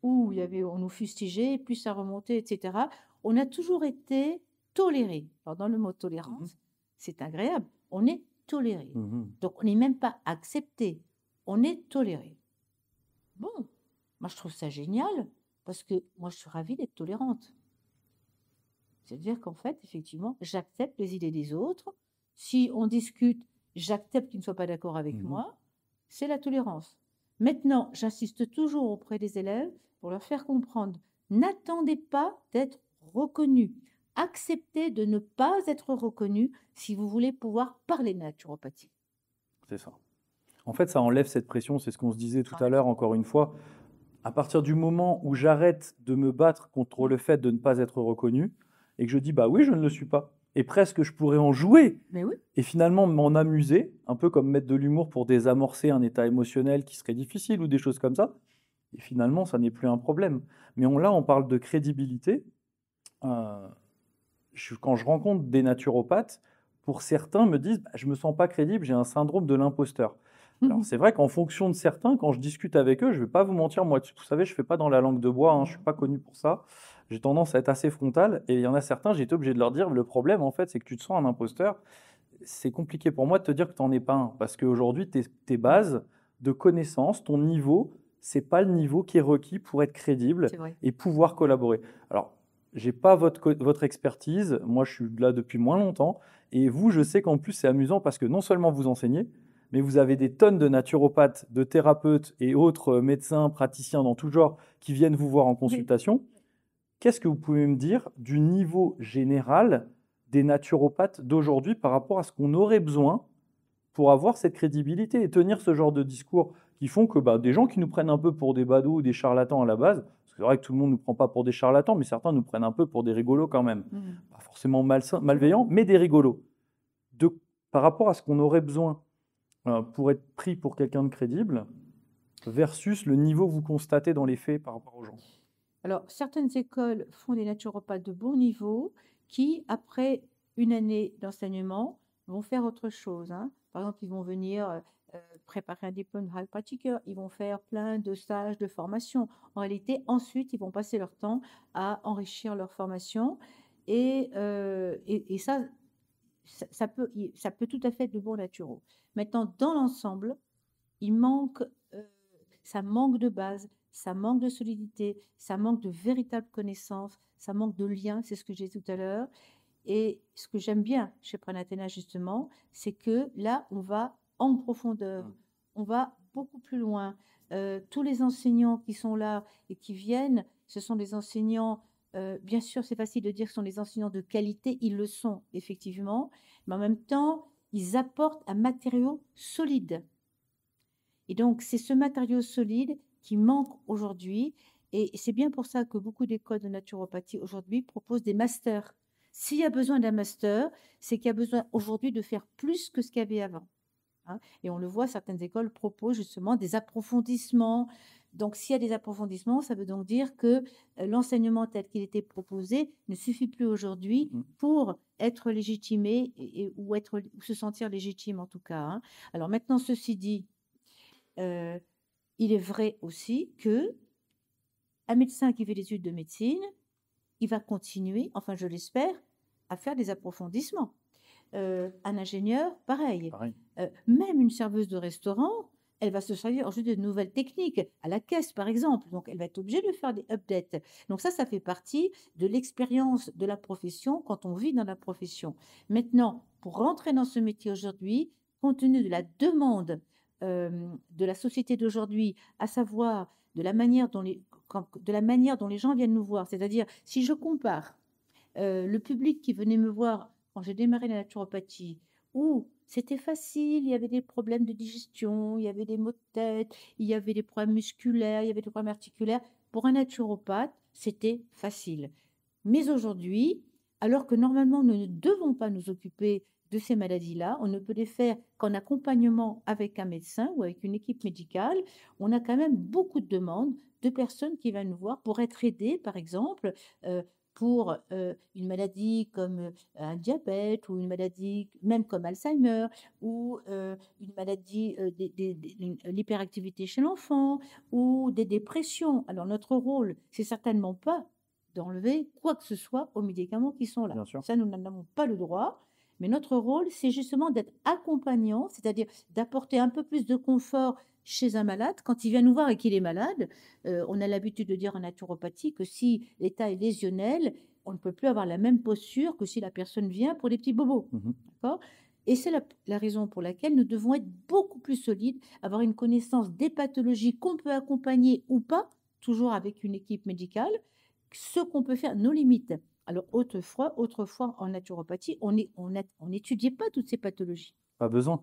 où on nous fustigeait, puis ça remontait, etc. On a toujours été tolérés. Alors, dans le mot Mhm. tolérance, c'est agréable. On est toléré. Mhm. Donc, on n'est même pas accepté. On est toléré. Bon, moi, je trouve ça génial parce que moi, je suis ravie d'être tolérante. C'est-à-dire qu'en fait, effectivement, j'accepte les idées des autres. Si on discute, j'accepte qu'ils ne soient pas d'accord avec Mhm. moi. C'est la tolérance. Maintenant, j'insiste toujours auprès des élèves pour leur faire comprendre, n'attendez pas d'être reconnu. Acceptez de ne pas être reconnu si vous voulez pouvoir parler de naturopathie. C'est ça. En fait, ça enlève cette pression, c'est ce qu'on se disait tout Ça à enlève. l'heure, encore une fois. À partir du moment où j'arrête de me battre contre le fait de ne pas être reconnu et que je dis bah oui, je ne le suis pas, et presque je pourrais en jouer Mais oui, et finalement m'en amuser, un peu comme mettre de l'humour pour désamorcer un état émotionnel qui serait difficile ou des choses comme ça, et finalement ça n'est plus un problème. Mais là, on parle de crédibilité. Euh, quand je rencontre des naturopathes, pour certains me disent bah, je me sens pas crédible, j'ai un syndrome de l'imposteur. Alors c'est vrai qu'en fonction de certains, quand je discute avec eux, je vais pas vous mentir, moi, vous savez, je fais pas dans la langue de bois, hein, je suis pas connu pour ça. J'ai tendance à être assez frontal, et il y en a certains, j'ai été obligé de leur dire le problème, en fait, c'est que tu te sens un imposteur. C'est compliqué pour moi de te dire que tu n'en es pas un, parce qu'aujourd'hui, tes bases de connaissances, ton niveau, c'est pas le niveau qui est requis pour être crédible c'est vrai. et pouvoir collaborer. Alors, j'ai pas votre expertise, moi je suis là depuis moins longtemps, et vous, je sais qu'en plus c'est amusant parce que non seulement vous enseignez, mais vous avez des tonnes de naturopathes, de thérapeutes et autres médecins, praticiens dans tout genre qui viennent vous voir en Oui. consultation. Qu'est-ce que vous pouvez me dire du niveau général des naturopathes d'aujourd'hui par rapport à ce qu'on aurait besoin pour avoir cette crédibilité et tenir ce genre de discours qui font que bah, des gens qui nous prennent un peu pour des badauds ou des charlatans à la base, parce que c'est vrai que tout le monde ne nous prend pas pour des charlatans, mais certains nous prennent un peu pour des rigolos quand même. Mhm. Pas forcément malveillants, mais des rigolos. Par rapport à ce qu'on aurait besoin pour être pris pour quelqu'un de crédible, versus le niveau que vous constatez dans les faits par rapport aux gens. Alors, certaines écoles font des naturopathes de bon niveau qui, après une année d'enseignement, vont faire autre chose, hein. Par exemple, ils vont venir préparer un diplôme de chiropratiqueur, ils vont faire plein de stages de formation. En réalité, ensuite, ils vont passer leur temps à enrichir leur formation. Et ça peut tout à fait être de bons naturaux. Maintenant, dans l'ensemble, il manque, euh, ça manque de base, ça manque de solidité, ça manque de véritable connaissance, ça manque de lien, c'est ce que j'ai dit tout à l'heure. Et ce que j'aime bien chez Pranathéna, justement, c'est que là, on va en profondeur, on va beaucoup plus loin. Tous les enseignants qui sont là et qui viennent, ce sont des enseignants, bien sûr, c'est facile de dire que ce sont des enseignants de qualité, ils le sont, effectivement, mais en même temps, ils apportent un matériau solide. Et donc, c'est ce matériau solide qui manque aujourd'hui. Et c'est bien pour ça que beaucoup d'écoles de naturopathie aujourd'hui proposent des masters. S'il y a besoin d'un master, c'est qu'il y a besoin aujourd'hui de faire plus que ce qu'il y avait avant, hein. Et on le voit, certaines écoles proposent justement des approfondissements. Donc, s'il y a des approfondissements, ça veut donc dire que l'enseignement tel qu'il était proposé ne suffit plus aujourd'hui Mm. pour être légitimé ou se sentir légitime en tout cas, hein. Alors maintenant, ceci dit, euh, il est vrai aussi que un médecin qui fait des études de médecine, il va continuer, enfin je l'espère, à faire des approfondissements. Un ingénieur, pareil. Pareil. Même une serveuse de restaurant, elle va se servir ensuite de nouvelles techniques, à la caisse par exemple. Donc elle va être obligée de faire des updates. Donc ça fait partie de l'expérience de la profession quand on vit dans la profession. Maintenant, pour rentrer dans ce métier aujourd'hui, compte tenu de la demande de la société d'aujourd'hui, à savoir de la manière dont les gens viennent nous voir, c'est-à-dire si je compare le public qui venait me voir quand j'ai démarré la naturopathie, où c'était facile, il y avait des problèmes de digestion, il y avait des maux de tête, il y avait des problèmes musculaires, il y avait des problèmes articulaires. Pour un naturopathe, c'était facile. Mais aujourd'hui, alors que normalement nous ne devons pas nous occuper de ces maladies-là, on ne peut les faire qu'en accompagnement avec un médecin ou avec une équipe médicale, on a quand même beaucoup de demandes de personnes qui viennent nous voir pour être aidées, par exemple, pour une maladie comme un diabète ou une maladie même comme Alzheimer ou une maladie, l'hyperactivité chez l'enfant ou des dépressions. Alors notre rôle, c'est certainement pas d'enlever quoi que ce soit aux médicaments qui sont là. Bien sûr. Ça, nous n'en avons pas le droit. Mais notre rôle, c'est justement d'être accompagnant, c'est-à-dire d'apporter un peu plus de confort chez un malade quand il vient nous voir et qu'il est malade. On a l'habitude de dire en naturopathie que si l'état est lésionnel, on ne peut plus avoir la même posture que si la personne vient pour des petits bobos. Mhm. D'accord ? Et c'est la raison pour laquelle nous devons être beaucoup plus solides, avoir une connaissance des pathologies qu'on peut accompagner ou pas, toujours avec une équipe médicale, ce qu'on peut faire, nos limites. Alors autrefois en naturopathie, on n'étudiait pas toutes ces pathologies. Pas besoin.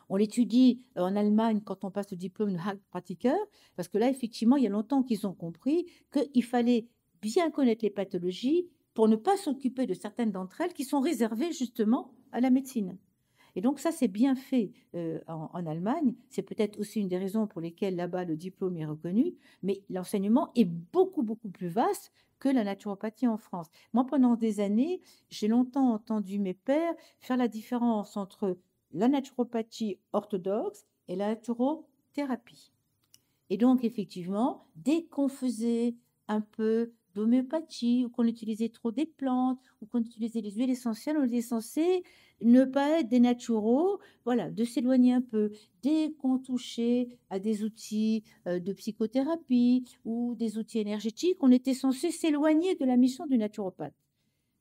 On l'étudie en Allemagne quand on passe le diplôme de Heilpraktiker, parce que là, effectivement, il y a longtemps qu'ils ont compris qu'il fallait bien connaître les pathologies pour ne pas s'occuper de certaines d'entre elles qui sont réservées justement à la médecine. Et donc ça, c'est bien fait en Allemagne. C'est peut-être aussi une des raisons pour lesquelles là-bas le diplôme est reconnu, mais l'enseignement est beaucoup, beaucoup plus vaste que la naturopathie en France. Moi, pendant des années, j'ai longtemps entendu mes pairs faire la différence entre la naturopathie orthodoxe et la naturothérapie. Et donc, effectivement, dès qu'on faisait un peu d'homéopathie ou qu'on utilisait trop des plantes ou qu'on utilisait les huiles essentielles, on était censé ne pas être des naturaux, voilà, de s'éloigner un peu. Dès qu'on touchait à des outils de psychothérapie ou des outils énergétiques, on était censé s'éloigner de la mission du naturopathe.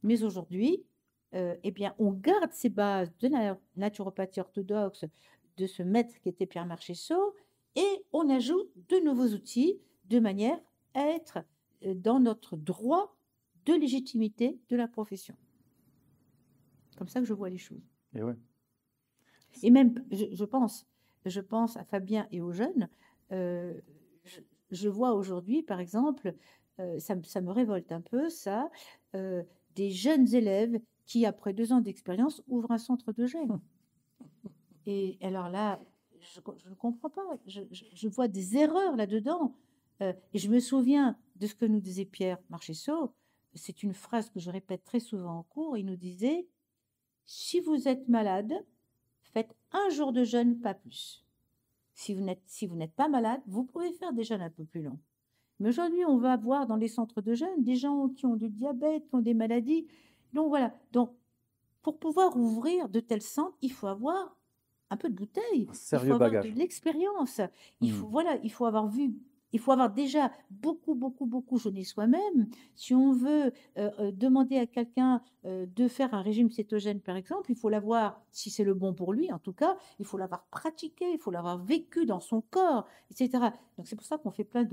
Mais aujourd'hui, eh bien, on garde ces bases de la naturopathie orthodoxe de ce maître qui était Pierre Marchessault et on ajoute de nouveaux outils de manière à être dans notre droit de légitimité de la profession. Comme ça que je vois les choses. Et ouais. Et même, je pense à Fabien et aux jeunes. Je vois aujourd'hui, par exemple, ça me révolte un peu, ça, des jeunes élèves qui, après 2 ans d'expérience, ouvrent un centre de jeûne. Et alors là, je ne comprends pas. Je vois des erreurs là-dedans. Et je me souviens de ce que nous disait Pierre Marchessault. C'est une phrase que je répète très souvent en cours. Il nous disait, si vous êtes malade, faites 1 jour de jeûne, pas plus. Si vous n'êtes pas malade, vous pouvez faire des jeûnes un peu plus longs. Mais aujourd'hui, on va voir dans les centres de jeûne des gens qui ont du diabète, qui ont des maladies. Donc voilà. Donc, pour pouvoir ouvrir de tels centres, il faut avoir un peu de bouteille. Un Il sérieux faut avoir de bagage. l'expérience. Il faut avoir déjà beaucoup jeûné soi-même. Si on veut demander à quelqu'un de faire un régime cétogène, par exemple, il faut l'avoir, si c'est le bon pour lui, en tout cas, il faut l'avoir pratiqué, il faut l'avoir vécu dans son corps, etc. Donc c'est pour ça qu'on fait plein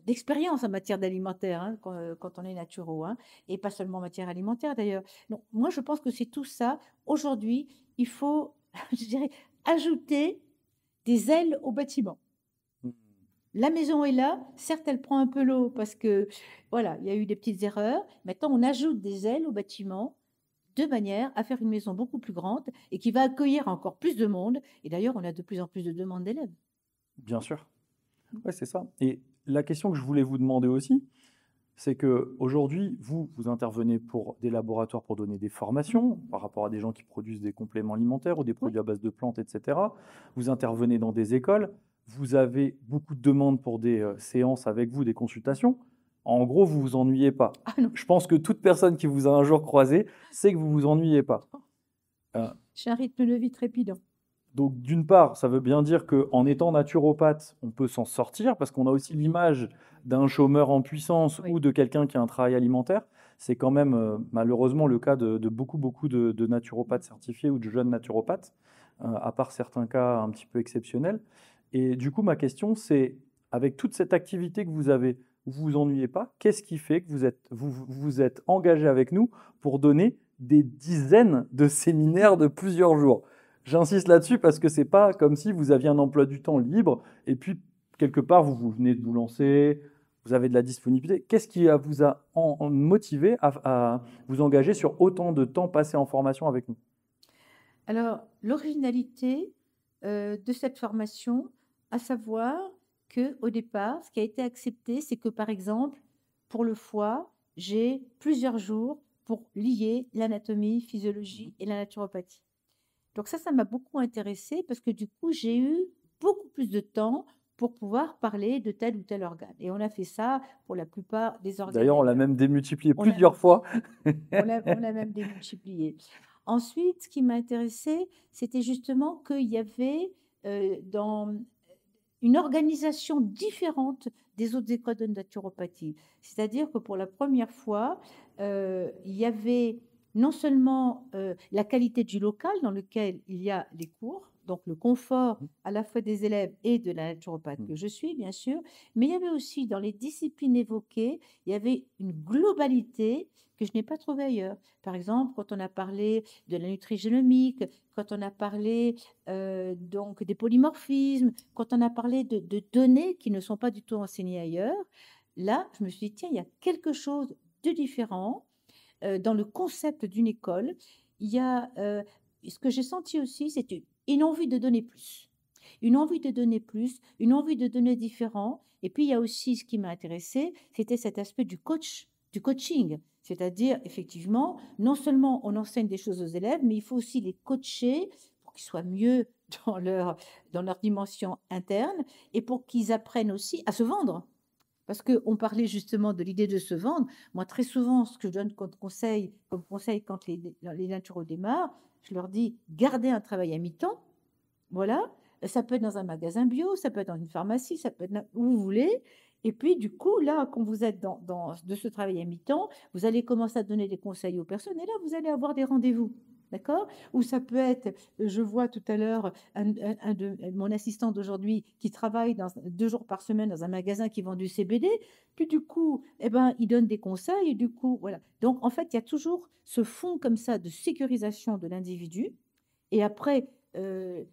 d'expérience en matière d'alimentaire, hein, quand on est naturo, hein, et pas seulement en matière alimentaire d'ailleurs. Donc moi je pense que c'est tout ça. Aujourd'hui, il faut, je dirais, ajouter des ailes au bâtiment. Mm. la maison est là, certes, elle prend un peu l'eau parce que, voilà, il y a eu des petites erreurs. Maintenant, on ajoute des ailes au bâtiment de manière à faire une maison beaucoup plus grande et qui va accueillir encore plus de monde. Et d'ailleurs, on a de plus en plus de demandes d'élèves. Bien sûr. Ouais, c'est ça. Et la question que je voulais vous demander aussi, c'est que aujourd'hui, vous intervenez pour des laboratoires pour donner des formations par rapport à des gens qui produisent des compléments alimentaires ou des Oui. produits à base de plantes, etc. Vous intervenez dans des écoles. Vous avez beaucoup de demandes pour des séances avec vous, des consultations. En gros, vous vous ennuyez pas. Ah non, Je pense que toute personne qui vous a un jour croisé sait que vous vous ennuyez pas. Euh, j'ai un rythme de vie trépidant. donc, d'une part, ça veut bien dire qu'en étant naturopathe, on peut s'en sortir parce qu'on a aussi l'image d'un chômeur en puissance Oui. ou de quelqu'un qui a un travail alimentaire. C'est quand même malheureusement le cas de beaucoup de naturopathes certifiés ou de jeunes naturopathes, à part certains cas un petit peu exceptionnels. Et du coup, ma question, c'est, avec toute cette activité que vous avez, vous vous ennuyez pas, qu'est-ce qui fait que vous êtes engagé avec nous pour donner des dizaines de séminaires de plusieurs jours? J'insiste là-dessus parce que c'est pas comme si vous aviez un emploi du temps libre et puis quelque part vous venez de vous lancer, vous avez de la disponibilité. Qu'est-ce qui vous a motivé à vous engager sur autant de temps passé en formation avec nous? Alors, l'originalité de cette formation, à savoir que au départ, ce qui a été accepté, c'est que, par exemple, pour le foie, j'ai plusieurs jours pour lier l'anatomie, physiologie et la naturopathie. Donc ça m'a beaucoup intéressée parce que du coup, j'ai eu beaucoup plus de temps pour pouvoir parler de tel ou tel organe. Et on a fait ça pour la plupart des organes D'ailleurs, on l'a ailleurs. même démultiplié On a, plusieurs fois. on a même démultiplié. Ensuite, ce qui m'a intéressé, c'était justement qu'il y avait dans une organisation différente des autres écoles de naturopathie. C'est-à-dire que pour la première fois, il y avait non seulement la qualité du local dans lequel il y a les cours, donc le confort à la fois des élèves et de la naturopathe que je suis, bien sûr, mais il y avait aussi dans les disciplines évoquées, il y avait une globalité que je n'ai pas trouvée ailleurs. Par exemple, quand on a parlé de la nutrigénomique, quand on a parlé donc des polymorphismes, quand on a parlé de données qui ne sont pas du tout enseignées ailleurs, là, je me suis dit, tiens, il y a quelque chose de différent dans le concept d'une école. Il y a, ce que j'ai senti aussi, c'est une envie de donner plus. Une envie de donner plus, une envie de donner différent. Et puis, il y a aussi ce qui m'a intéressé, c'était cet aspect du coaching. C'est-à-dire, effectivement, non seulement on enseigne des choses aux élèves, mais il faut aussi les coacher pour qu'ils soient mieux dans leur dimension interne et pour qu'ils apprennent aussi à se vendre. Parce qu'on parlait justement de l'idée de se vendre. Moi, très souvent, ce que je donne comme conseil quand les naturaux démarrent, je leur dis, gardez un travail à mi-temps. Voilà. Ça peut être dans un magasin bio, ça peut être dans une pharmacie, ça peut être où vous voulez. Et puis, du coup, là, quand vous êtes de ce travail à mi-temps, vous allez commencer à donner des conseils aux personnes et là, vous allez avoir des rendez-vous. D'accord? Ou ça peut être, je vois tout à l'heure un de mon assistant d'aujourd'hui qui travaille 2 jours par semaine dans un magasin qui vend du CBD. Puis du coup, eh ben, il donne des conseils et du coup, voilà. Donc, en fait, il y a toujours ce fond comme ça de sécurisation de l'individu. Et après,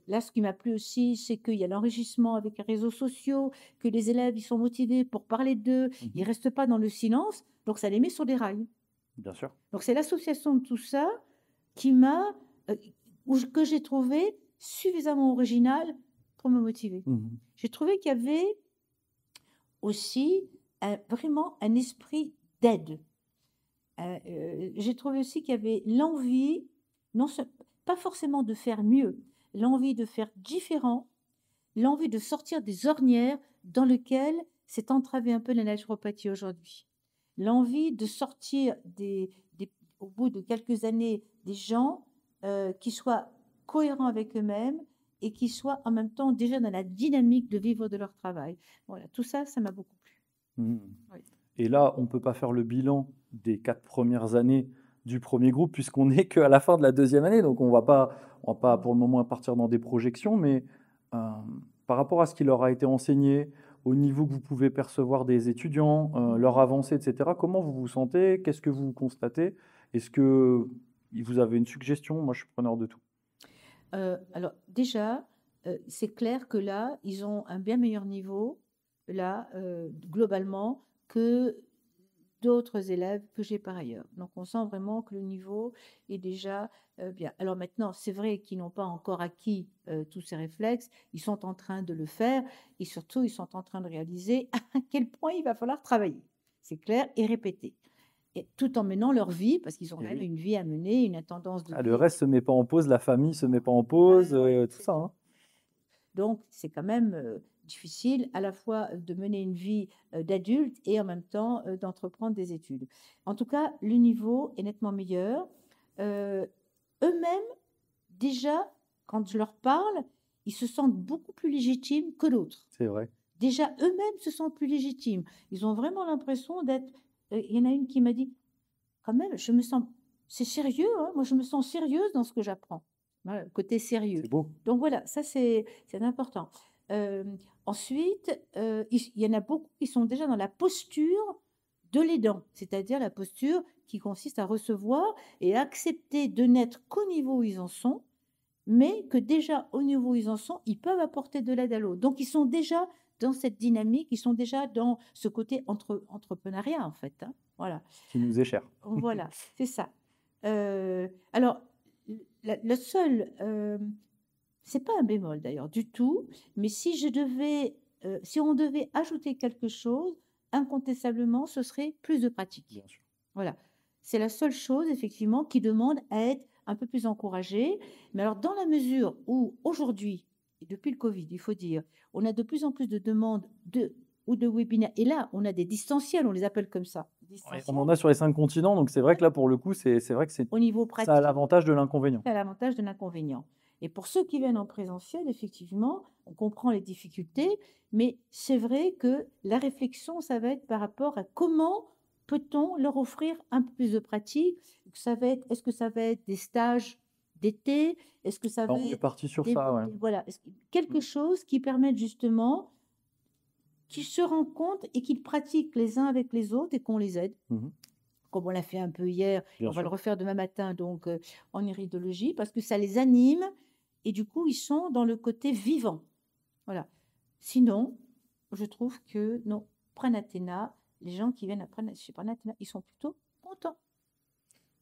là, ce qui m'a plu aussi, c'est qu'il y a l'enrichissement avec les réseaux sociaux, que les élèves, ils sont motivés pour parler d'eux, ils ne restent pas dans le silence, donc ça les met sur des rails. Bien sûr. Donc c'est l'association de tout ça qui m'a, euh, que j'ai trouvé suffisamment original pour me motiver. Mhm. J'ai trouvé qu'il y avait aussi vraiment un esprit d'aide. J'ai trouvé aussi qu'il y avait l'envie, non, pas forcément de faire mieux, l'envie de faire différent, l'envie de sortir des ornières dans lesquelles s'est entravée un peu la naturopathie aujourd'hui. L'envie de sortir au bout de quelques années des gens qui soient cohérents avec eux-mêmes et qui soient en même temps déjà dans la dynamique de vivre de leur travail. Voilà, tout ça, ça m'a beaucoup plu. Mhm. Oui. Et là, on ne peut pas faire le bilan des 4 premières années du premier groupe puisqu'on n'est qu'à la fin de la deuxième année. Donc, on va pas pour le moment partir dans des projections, mais euh, par rapport à ce qui leur a été enseigné, au niveau que vous pouvez percevoir des étudiants, leur avancée, etc., comment vous vous sentez? Qu'est-ce que vous constatez? Est-ce que vous avez une suggestion? Moi, je suis preneur de tout. Alors déjà, c'est clair que là, ils ont un bien meilleur niveau là, globalement, que d'autres élèves que j'ai par ailleurs. Donc on sent vraiment que le niveau est déjà, bien. Alors maintenant, c'est vrai qu'ils n'ont pas encore acquis, tous ces réflexes, ils sont en train de le faire et surtout ils sont en train de réaliser à quel point il va falloir travailler. C'est clair et répéter et tout en menant leur vie parce qu'ils ont Et quand même oui. une vie à mener, une intendance de Ah, le vie. reste se met pas en pause, la famille se met pas en Ah pause, ouais, tout c'est ça, ça. hein. Donc, c'est quand même difficile à la fois de mener une vie d'adulte et en même temps d'entreprendre des études. En tout cas, le niveau est nettement meilleur. Euh, Eux-mêmes, déjà, quand je leur parle, ils se sentent beaucoup plus légitimes que l'autre. C'est vrai. Déjà, eux-mêmes se sentent plus légitimes. Ils ont vraiment l'impression d'être... Il y en a une qui m'a dit, quand même, je me sens... C'est sérieux, hein, moi je me sens sérieuse dans ce que j'apprends. Voilà, le côté sérieux. C'est beau. Donc voilà, ça c'est important. Euh, Ensuite, il y en a beaucoup qui sont déjà dans la posture de l'aidant, c'est-à-dire la posture qui consiste à recevoir et accepter de n'être qu'au niveau où ils en sont, mais que déjà au niveau où ils en sont, ils peuvent apporter de l'aide à l'autre. Donc ils sont déjà dans cette dynamique, ils sont déjà dans ce côté entrepreneuriat en fait, hein. Voilà. Qui nous est cher. Voilà, c'est ça. Alors, le seul, c'est pas un bémol d'ailleurs du tout, mais si on devait ajouter quelque chose, incontestablement, ce serait plus de pratique. Bien sûr. Voilà. C'est la seule chose, effectivement, qui demande à être un peu plus encouragée. Mais alors, dans la mesure où aujourd'hui, et depuis le Covid, il faut dire, on a de plus en plus de demandes ou de webinaires, et là, on a des distanciels, on les appelle comme ça, Ouais, on distanciels, en a sur les 5 continents, donc c'est vrai que là, pour le coup, c'est vrai que au niveau ça a pratique, l'avantage de l'inconvénient. c'est à l'avantage de l'inconvénient. Et pour ceux qui viennent en présentiel, effectivement, on comprend les difficultés, mais c'est vrai que la réflexion, ça va être par rapport à comment peut-on leur offrir un peu plus de pratique. Est-ce que ça va être des stages d'été? Est-ce que ça va On est être parti sur ça, ouais. voilà, quelque chose qui permette justement qu'ils se rendent compte et qu'ils pratiquent les uns avec les autres et qu'on les aide Mhm. comme on l'a fait un peu hier, Bien on va le sûr. refaire demain matin donc en iridologie, parce que ça les anime et du coup, ils sont dans le côté vivant. Voilà. Sinon, je trouve que non, Pranathéna, les gens qui viennent chez Pranathéna, ils sont plutôt contents.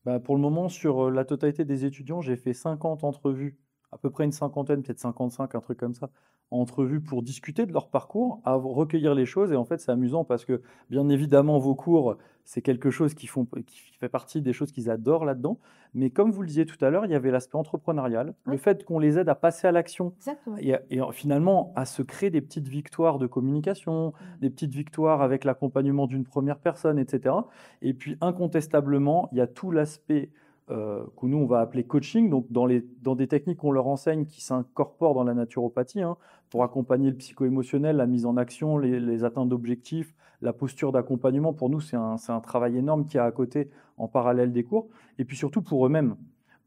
Bah, pour le moment, sur la totalité des étudiants, j'ai fait 50 entrevues, à peu près une cinquantaine, peut-être 55, un truc comme ça, entrevues pour discuter de leur parcours, recueillir les choses. Et en fait, c'est amusant parce que, bien évidemment, vos cours, c'est quelque chose qui fait partie des choses qu'ils adorent là-dedans. Mais comme vous le disiez tout à l'heure, il y avait l'aspect entrepreneurial, le Oui, fait qu'on les aide à passer à l'action exactement. finalement à se créer des petites victoires de communication, Mm. des petites victoires avec l'accompagnement d'une première personne, etc. Et puis incontestablement, il y a tout l'aspect que nous on va appeler coaching, donc dans des techniques qu'on leur enseigne qui s'incorporent dans la naturopathie, hein, pour Oui, accompagner le psycho-émotionnel, la mise en action, les atteintes d'objectifs, la posture d'accompagnement. Pour nous, c'est un travail énorme qui a à côté en parallèle des cours. Et puis surtout pour eux-mêmes,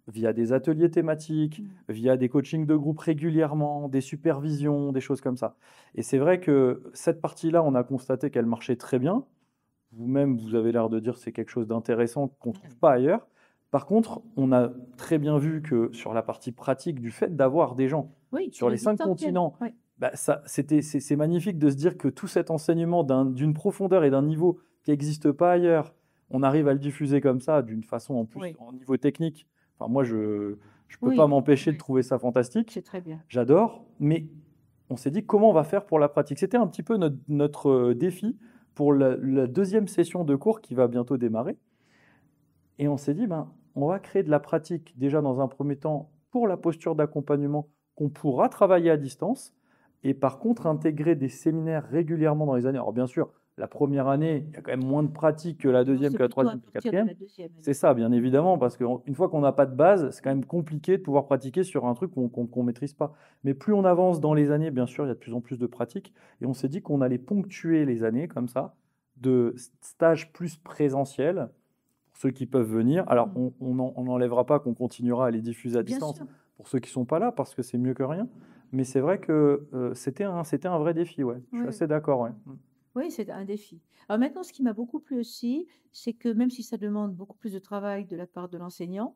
via des ateliers thématiques, mm. via des coachings de groupe régulièrement, des supervisions, des choses comme ça. Et c'est vrai que cette partie-là, on a constaté qu'elle marchait très bien. Vous-même, vous avez l'air de dire que c'est quelque chose d'intéressant qu'on ne trouve pas ailleurs. Par contre, on a très bien vu que sur la partie pratique, du fait d'avoir des gens Oui, c'est sur le les 5 distanciel. continents, Oui, bah, c'est magnifique de se dire que tout cet enseignement d'une profondeur et d'un niveau qui n'existe pas ailleurs, on arrive à le diffuser comme ça, d'une façon en plus, oui, en niveau technique. Enfin, moi, je ne peux pas oui, m'empêcher de oui, trouver ça fantastique. c'est très bien. J'adore, mais on s'est dit comment on va faire pour la pratique. C'était un petit peu notre défi pour la deuxième session de cours qui va bientôt démarrer. Et on s'est dit, ben, on va créer de la pratique déjà dans un premier temps pour la posture d'accompagnement qu'on pourra travailler à distance. Et par contre, intégrer des séminaires régulièrement dans les années. Alors bien sûr, la première année, il y a quand même moins de pratique que la Non, deuxième, c'est que la plutôt à troisième, que la partir de quatrième. la deuxième C'est année. ça, bien évidemment, parce qu'une fois qu'on n'a pas de base, c'est quand même compliqué de pouvoir pratiquer sur un truc qu'on ne maîtrise pas. Mais plus on avance dans les années, bien sûr, il y a de plus en plus de pratiques. Et on s'est dit qu'on allait ponctuer les années comme ça, de stages plus présentiels, pour ceux qui peuvent venir. Alors, Mm. on n'enlèvera pas qu'on continuera à les diffuser à Bien distance sûr. pour ceux qui ne sont pas là, parce que c'est mieux que rien. Mais c'est vrai que c'était un vrai défi, ouais. Je suis Oui, assez d'accord, ouais. oui, c'est un défi. Alors maintenant, ce qui m'a beaucoup plu aussi, c'est que même si ça demande beaucoup plus de travail de la part de l'enseignant,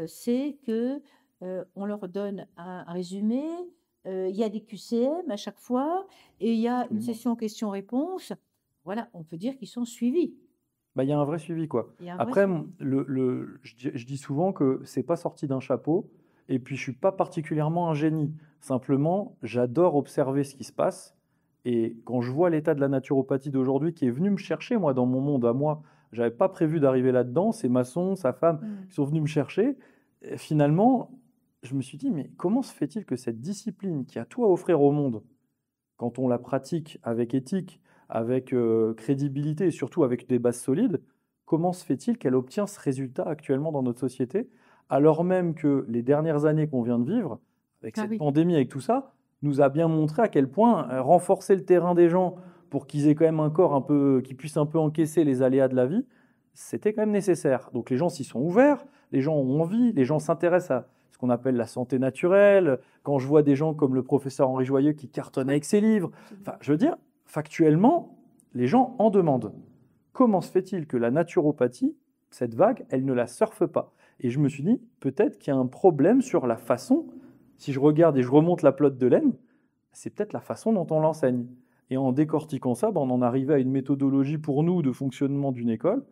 c'est que on leur donne un résumé, il y a des QCM à chaque fois et il y a une Absolument. session questions-réponses. Voilà, on peut dire qu'ils sont suivis. Bah, il y a un vrai suivi, quoi. Il y a un vrai Après, suivi. je dis souvent que c'est pas sorti d'un chapeau, et puis je suis pas particulièrement un génie. Simplement, j'adore observer ce qui se passe, et quand je vois l'état de la naturopathie d'aujourd'hui qui est venu me chercher, moi, dans mon monde à moi, j'avais pas prévu d'arriver là-dedans, c'est Masson, sa femme, Mmh. qui sont venus me chercher. Et finalement, je me suis dit, mais comment se fait-il que cette discipline qui a tout à offrir au monde, quand on la pratique avec éthique, avec crédibilité et surtout avec des bases solides, comment se fait-il qu'elle obtient ce résultat actuellement dans notre société, alors même que les dernières années qu'on vient de vivre, avec Ah cette oui. pandémie, avec tout ça, nous a bien montré à quel point renforcer le terrain des gens pour qu'ils aient quand même un corps un peu, qui puisse un peu encaisser les aléas de la vie, c'était quand même nécessaire. Donc les gens s'y sont ouverts, les gens ont envie, les gens s'intéressent à ce qu'on appelle la santé naturelle. Quand je vois des gens comme le professeur Henri Joyeux qui cartonne Oui, avec ses livres, enfin, absolument. je veux dire, factuellement, les gens en demandent. Comment se fait-il que la naturopathie, cette vague, elle ne la surfe pas? Et je me suis dit, peut-être qu'il y a un problème sur la façon, si je regarde et je remonte la pelote de laine, c'est peut-être la façon dont on l'enseigne. Et en décortiquant ça, ben, on en arrivait à une méthodologie pour nous de fonctionnement d'une école.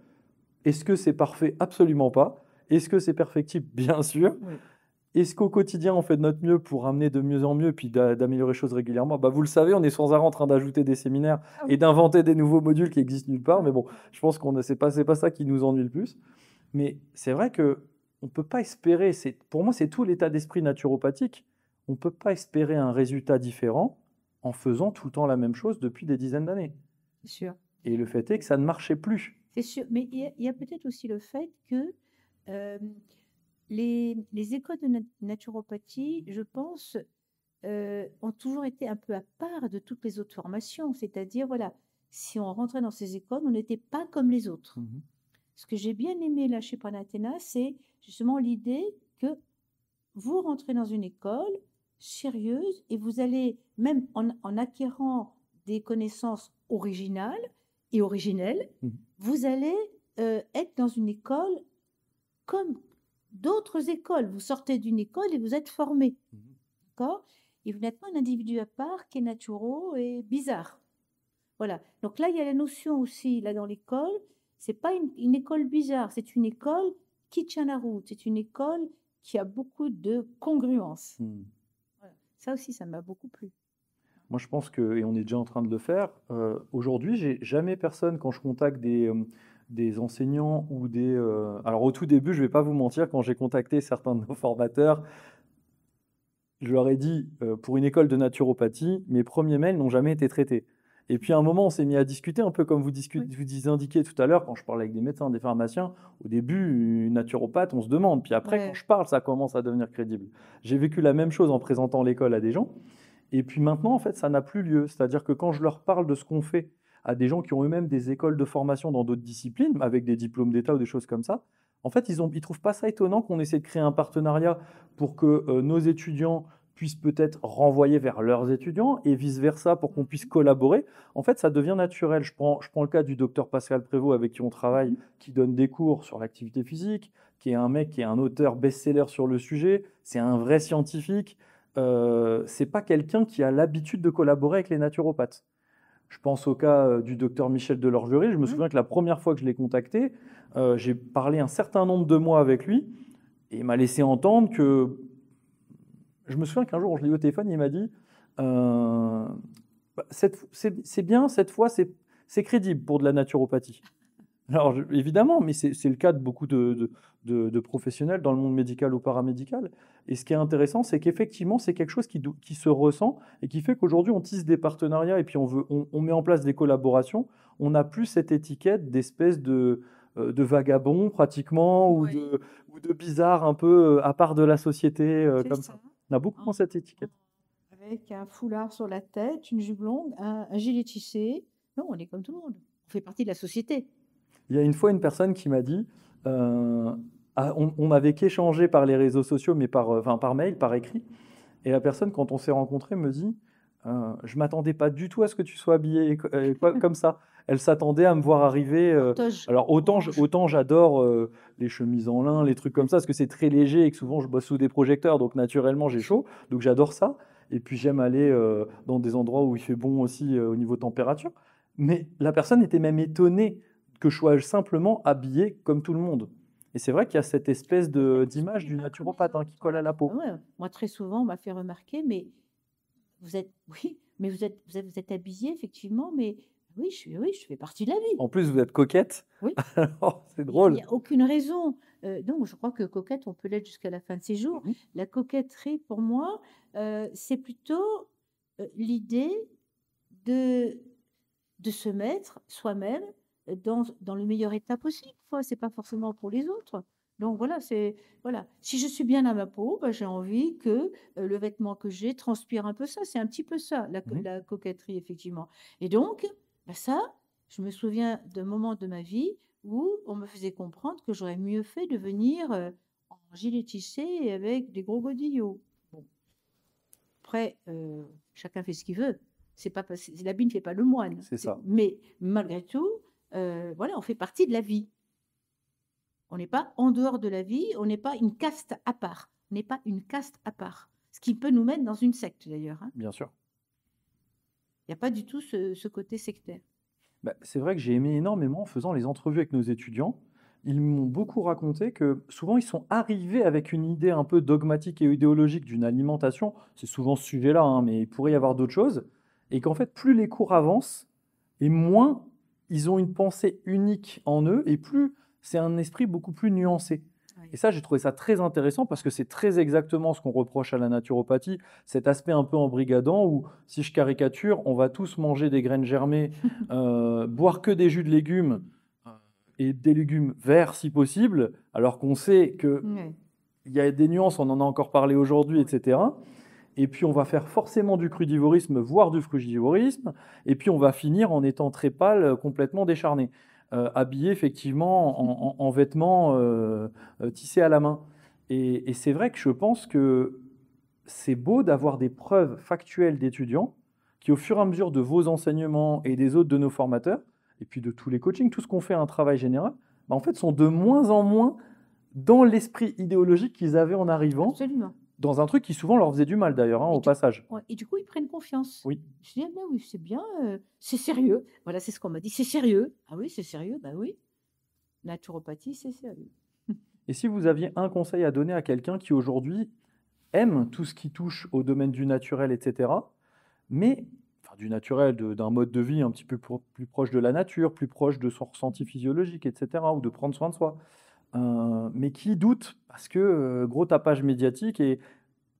Est-ce que c'est parfait? Absolument pas. Est-ce que c'est perfectible? Bien sûr. Oui. Est-ce qu'au quotidien, on fait de notre mieux pour amener de mieux en mieux, puis d'améliorer les choses régulièrement? Bah, vous le savez, on est sans arrêt en train d'ajouter des séminaires Ah et oui. d'inventer des nouveaux modules qui existent nulle part. Ouais. Mais bon, je pense qu'on c'est pas ça qui nous ennuie le plus. Mais c'est vrai que on peut pas espérer. Pour moi, c'est tout l'état d'esprit naturopathique. On peut pas espérer un résultat différent en faisant tout le temps la même chose depuis des dizaines d'années. C'est sûr. Et le fait est que ça ne marchait plus. C'est sûr. Mais il y a peut-être aussi le fait que euh, les écoles de naturopathie, je pense, ont toujours été un peu à part de toutes les autres formations. C'est-à-dire, voilà, si on rentrait dans ces écoles, on n'était pas comme les autres. Mhm. Ce que j'ai bien aimé là chez Panathena, c'est justement l'idée que vous rentrez dans une école sérieuse et vous allez, même en acquérant des connaissances originales et originelles, Mhm. vous allez être dans une école comme d'autres écoles. Vous sortez d'une école et vous êtes formé, Mhm. d'accord? Et vous n'êtes pas un individu à part qui est naturo et bizarre. Voilà. Donc là, il y a la notion aussi, là, dans l'école, c'est pas une école bizarre, c'est une école qui tient la route, c'est une école qui a beaucoup de congruence. Mhm. Voilà. Ça aussi, ça m'a beaucoup plu. Moi, je pense que, et on est déjà en train de le faire, aujourd'hui, j'ai jamais personne, quand je contacte des enseignants ou des... alors au tout début, je vais pas vous mentir, quand j'ai contacté certains de nos formateurs, je leur ai dit, pour une école de naturopathie, mes premiers mails n'ont jamais été traités. Et puis à un moment, on s'est mis à discuter, un peu comme Oui, vous indiquiez tout à l'heure, quand je parlais avec des médecins, des pharmaciens, au début, une naturopathe, on se demande. Puis après, quand ouais, je parle, ça commence à devenir crédible. J'ai vécu la même chose en présentant l'école à des gens. Et puis maintenant, en fait, ça n'a plus lieu. C'est-à-dire que quand je leur parle de ce qu'on fait à des gens qui ont eux-mêmes des écoles de formation dans d'autres disciplines, avec des diplômes d'État ou des choses comme ça, en fait, ils trouvent pas ça étonnant qu'on essaie de créer un partenariat pour que nos étudiants puissent peut-être renvoyer vers leurs étudiants et vice-versa pour qu'on puisse mhm, collaborer. En fait, ça devient naturel. Je prends le cas du docteur Pascal Prévost avec qui on travaille, mhm, qui donne des cours sur l'activité physique, qui est un mec qui est un auteur best-seller sur le sujet. C'est un vrai scientifique. C'est pas quelqu'un qui a l'habitude de collaborer avec les naturopathes. Je pense au cas du docteur Michel Delorgerie. Je me mhm. souviens que la première fois que je l'ai contacté, j'ai parlé un certain nombre de mois avec lui et il m'a laissé entendre que. Je me souviens qu'un jour, je l'ai eu au téléphone, il m'a dit bah, c'est bien, cette fois, c'est crédible pour de la naturopathie. Alors, évidemment, mais c'est le cas de beaucoup de professionnels dans le monde médical ou paramédical. Et ce qui est intéressant, c'est qu'effectivement, c'est quelque chose qui se ressent et qui fait qu'aujourd'hui, on tisse des partenariats et puis on met en place des collaborations. On n'a plus cette étiquette d'espèce de vagabond, pratiquement, Oui, ou de bizarre un peu à part de la société, c'est comme ça. ça. On a beaucoup En- moins cette étiquette. Avec un foulard sur la tête, une jupe longue, un gilet tissé. Non, on est comme tout le monde. On fait partie de la société. Il y a une fois une personne qui m'a dit, on n'avait qu'échangé par les réseaux sociaux, mais enfin, par mail, par écrit. Et la personne, quand on s'est rencontrés, me dit, je m'attendais pas du tout à ce que tu sois habillé comme ça. Elle s'attendait à me voir arriver. Cortège Alors orange. autant j'adore les chemises en lin, les trucs comme ça, parce que c'est très léger et que souvent je bosse sous des projecteurs, donc naturellement Bien j'ai sûr. chaud, donc j'adore ça. et puis j'aime aller dans des endroits où il fait bon aussi au niveau température. Mais la personne était même étonnée que je sois simplement habillé comme tout le monde. Et c'est vrai qu'il y a cette espèce d'image du naturopathe hein, qui colle à la Ah peau. ouais, moi, très souvent, on m'a fait remarquer, mais vous êtes, oui, mais vous êtes habillé, effectivement, mais oui, je fais partie de la vie. En plus, vous êtes coquette. Oui, Alors, c'est il drôle. n'y a aucune raison. Donc, je crois que coquette, on peut l'être jusqu'à la fin de ses jours. Mhm. La coquetterie, pour moi, c'est plutôt l'idée de, de se mettre soi-même dans le meilleur état possible. C'est pas forcément pour les autres. Donc voilà, voilà. Si je suis bien à ma peau, bah, j'ai envie que le vêtement que j'ai transpire un peu ça. C'est un petit peu ça, Mhm. la coquetterie, effectivement. Et donc, bah, ça, je me souviens d'un moment de ma vie où on me faisait comprendre que j'aurais mieux fait de venir en gilet tissé et avec des gros godillots. Bon, après, chacun fait ce qu'il veut. C'est pas parce l'habit ne fait pas le moine. C'est ça. Mais malgré tout, voilà, on fait partie de la vie. On n'est pas en dehors de la vie, on n'est pas une caste à part. On n'est pas une caste à part. Ce qui peut nous mettre dans une secte d'ailleurs, hein. Bien sûr. Il n'y a pas du tout ce côté sectaire. Bah, c'est vrai que j'ai aimé énormément en faisant les entrevues avec nos étudiants. Ils m'ont beaucoup raconté que souvent ils sont arrivés avec une idée un peu dogmatique et idéologique d'une alimentation. C'est souvent ce sujet-là, hein, mais il pourrait y avoir d'autres choses. Et qu'en fait, plus les cours avancent, et moins ils ont une pensée unique en eux, et plus c'est un esprit beaucoup plus nuancé. Oui. Et ça, j'ai trouvé ça très intéressant parce que c'est très exactement ce qu'on reproche à la naturopathie, cet aspect un peu embrigadant où, si je caricature, on va tous manger des graines germées, boire que des jus de légumes et des légumes verts si possible, alors qu'on sait qu'il Ouais. y a des nuances, on en a encore parlé aujourd'hui, Oui. etc. Et puis on va faire forcément du crudivorisme, voire du frugivorisme, et puis on va finir en étant très pâle, complètement décharné, habillé effectivement en vêtements tissés à la main. Et c'est vrai que je pense que c'est beau d'avoir des preuves factuelles d'étudiants qui, au fur et à mesure de vos enseignements et des autres de nos formateurs, et puis de tous les coachings, tout ce qu'on fait un travail général, bah, en fait, sont de moins en moins dans l'esprit idéologique qu'ils avaient en arrivant, Absolument. dans un truc qui souvent leur faisait du mal d'ailleurs, hein, Et au du, passage. ouais, et du coup, ils prennent confiance. Oui. Je dis, ah ben oui, c'est bien, c'est sérieux. Voilà, c'est ce qu'on m'a dit, c'est sérieux. Ah oui, c'est sérieux, bah oui. Naturopathie, c'est sérieux. Et si vous aviez un conseil à donner à quelqu'un qui aujourd'hui aime tout ce qui touche au domaine du naturel, etc., mais enfin, du naturel, d'un mode de vie un petit peu plus proche de la nature, plus proche de son ressenti physiologique, etc., ou de prendre soin de soi, mais qui doute parce que gros tapage médiatique et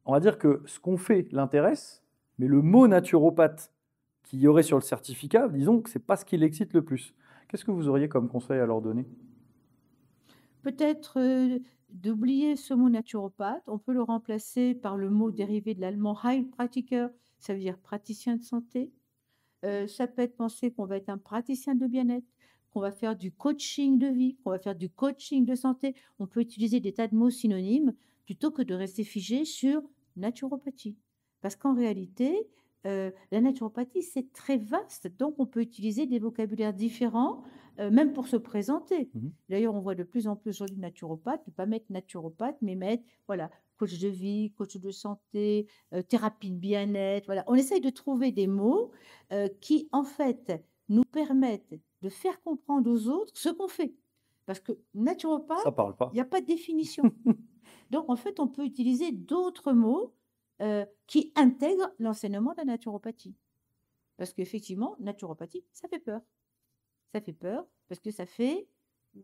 on va dire que ce qu'on fait l'intéresse, mais le mot naturopathe qu'il y aurait sur le certificat, disons que c'est pas ce qui l'excite le plus. Qu'est-ce que vous auriez comme conseil à leur donner? Peut-être d'oublier ce mot naturopathe, on peut le remplacer par le mot dérivé de l'allemand Heilpraktiker, ça veut dire praticien de santé. Ça peut être penser qu'on va être un praticien de bien-être, qu'on va faire du coaching de vie, qu'on va faire du coaching de santé. On peut utiliser des tas de mots synonymes plutôt que de rester figé sur naturopathie. Parce qu'en réalité, la naturopathie, c'est très vaste, donc on peut utiliser des vocabulaires différents, même pour se présenter. Mhm. D'ailleurs, on voit de plus en plus aujourd'hui de naturopathes, ne pas mettre naturopathe, mais mettre, voilà, coach de vie, coach de santé, thérapie de bien-être. Voilà. On essaye de trouver des mots qui, en fait, nous permettent de faire comprendre aux autres ce qu'on fait. Parce que Ça naturopathe, parle pas. il n'y a pas de définition. Donc, en fait, on peut utiliser d'autres mots qui intègrent l'enseignement de la naturopathie. Parce qu'effectivement, naturopathie, ça fait peur. Ça fait peur parce que ça fait,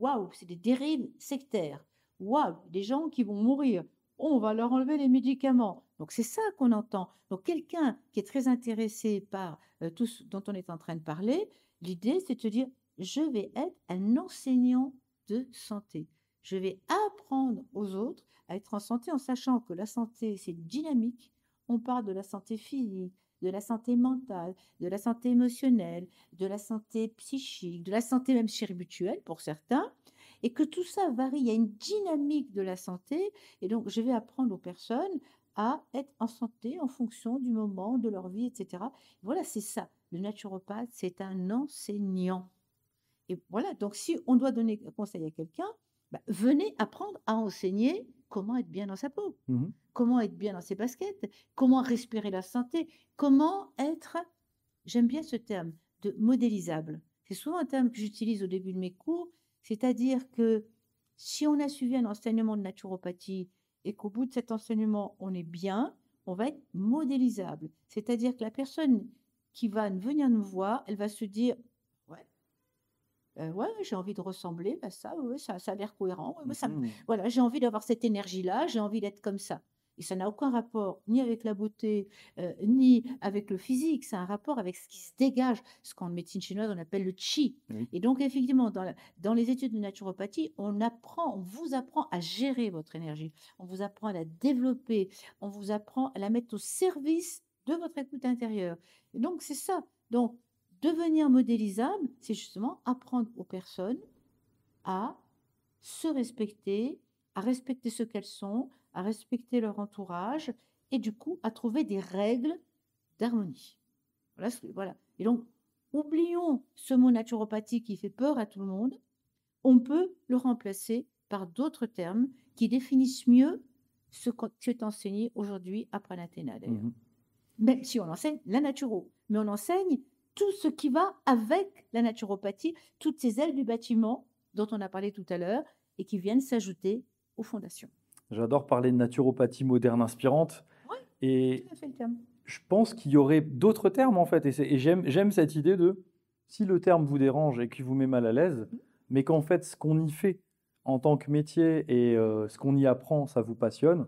waouh, c'est des dérives sectaires. Waouh, des gens qui vont mourir. Oh, on va leur enlever les médicaments. Donc c'est ça qu'on entend. Donc quelqu'un qui est très intéressé par tout ce dont on est en train de parler, l'idée c'est de se dire, je vais être un enseignant de santé. Je vais apprendre aux autres à être en santé en sachant que la santé, c'est dynamique. On parle de la santé physique, de la santé mentale, de la santé émotionnelle, de la santé psychique, de la santé même spirituelle pour certains, et que tout ça varie. Il y a une dynamique de la santé, et donc je vais apprendre aux personnes à être en santé en fonction du moment de leur vie, etc. Voilà, c'est ça. Le naturopathe, c'est un enseignant. Et voilà, donc si on doit donner un conseil à quelqu'un, bah, venez apprendre à enseigner comment être bien dans sa peau, Mmh. comment être bien dans ses baskets, comment respirer la santé, comment être, j'aime bien ce terme, de modélisable. C'est souvent un terme que j'utilise au début de mes cours, c'est-à-dire que si on a suivi un enseignement de naturopathie et qu'au bout de cet enseignement, on est bien, on va être modélisable. C'est-à-dire que la personne qui va venir nous voir, elle va se dire, ouais, ouais, j'ai envie de ressembler à ça, ouais, ça a l'air cohérent. Ouais, moi, Mmh. voilà, j'ai envie d'avoir cette énergie-là, j'ai envie d'être comme ça. Et ça n'a aucun rapport ni avec la beauté, ni avec le physique. C'est un rapport avec ce qui se dégage, ce qu'en médecine chinoise on appelle le qi. Oui. Et donc, effectivement, dans les études de naturopathie, on vous apprend à gérer votre énergie, on vous apprend à la développer, on vous apprend à la mettre au service de votre écoute intérieure. Et donc, c'est ça. Donc, devenir modélisable, c'est justement apprendre aux personnes à se respecter, à respecter ce qu'elles sont, à respecter leur entourage et du coup à trouver des règles d'harmonie. Voilà, voilà. Et donc, oublions ce mot naturopathie qui fait peur à tout le monde. On peut le remplacer par d'autres termes qui définissent mieux ce qui est enseigné aujourd'hui à Pranathéna d'ailleurs. Mmh. Même si on enseigne la naturo, mais on enseigne tout ce qui va avec la naturopathie, toutes ces ailes du bâtiment dont on a parlé tout à l'heure et qui viennent s'ajouter aux fondations. J'adore parler de naturopathie moderne inspirante Oui, tout et à fait le terme. je pense qu'il y aurait d'autres termes en fait et j'aime cette idée de si le terme vous dérange et qu'il vous met mal à l'aise, mais qu'en fait ce qu'on y fait en tant que métier et ce qu'on y apprend, ça vous passionne,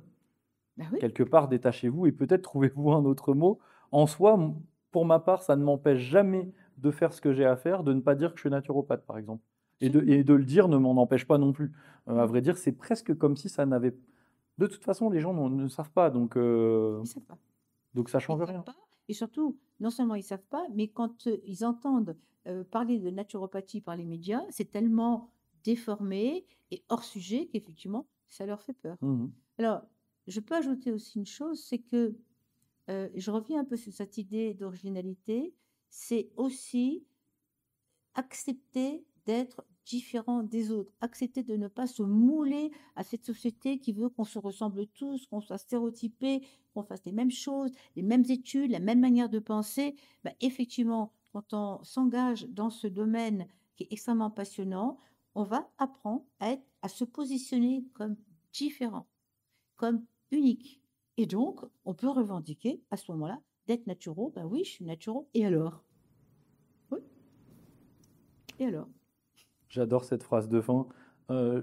Ben oui, quelque part détachez-vous et peut-être trouvez-vous un autre mot. En soi, pour ma part, ça ne m'empêche jamais de faire ce que j'ai à faire, de ne pas dire que je suis naturopathe par exemple. absolument. Et de le dire ne m'en empêche pas non plus. À Mm. vrai dire, c'est presque comme si ça n'avait... De toute façon, les gens ne savent pas, Ils ne savent pas. donc ça Ils change ne savent rien. pas. Et surtout, non seulement ils ne savent pas, mais quand ils entendent parler de naturopathie par les médias, c'est tellement déformé et hors sujet qu'effectivement, ça leur fait peur. Mhm. Alors, je peux ajouter aussi une chose, c'est que je reviens un peu sur cette idée d'originalité, c'est aussi accepter d'être différent des autres, accepter de ne pas se mouler à cette société qui veut qu'on se ressemble tous, qu'on soit stéréotypé, qu'on fasse les mêmes choses, les mêmes études, la même manière de penser. Bah, effectivement, quand on s'engage dans ce domaine qui est extrêmement passionnant, on va apprendre à se positionner comme différent, comme unique. Et donc, on peut revendiquer à ce moment-là d'être naturo. Ben oui, je suis naturo. Et alors? Oui, et alors? J'adore cette phrase de fin. Euh,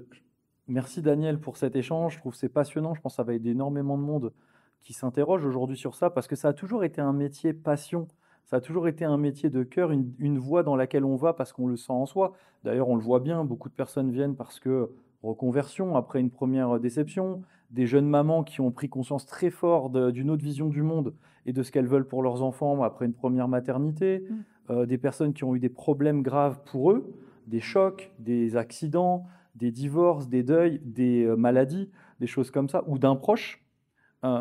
Merci Daniel pour cet échange. Je trouve que c'est passionnant. Je pense que ça va aider énormément de monde qui s'interroge aujourd'hui sur ça parce que ça a toujours été un métier passion. Ça a toujours été un métier de cœur, une voie dans laquelle on va parce qu'on le sent en soi. D'ailleurs, on le voit bien, beaucoup de personnes viennent parce que reconversion après une première déception, des jeunes mamans qui ont pris conscience très fort d'une autre vision du monde et de ce qu'elles veulent pour leurs enfants après une première maternité, Mm. des personnes qui ont eu des problèmes graves pour eux, des chocs, des accidents, des divorces, des deuils, des maladies, des choses comme ça, ou d'un proche.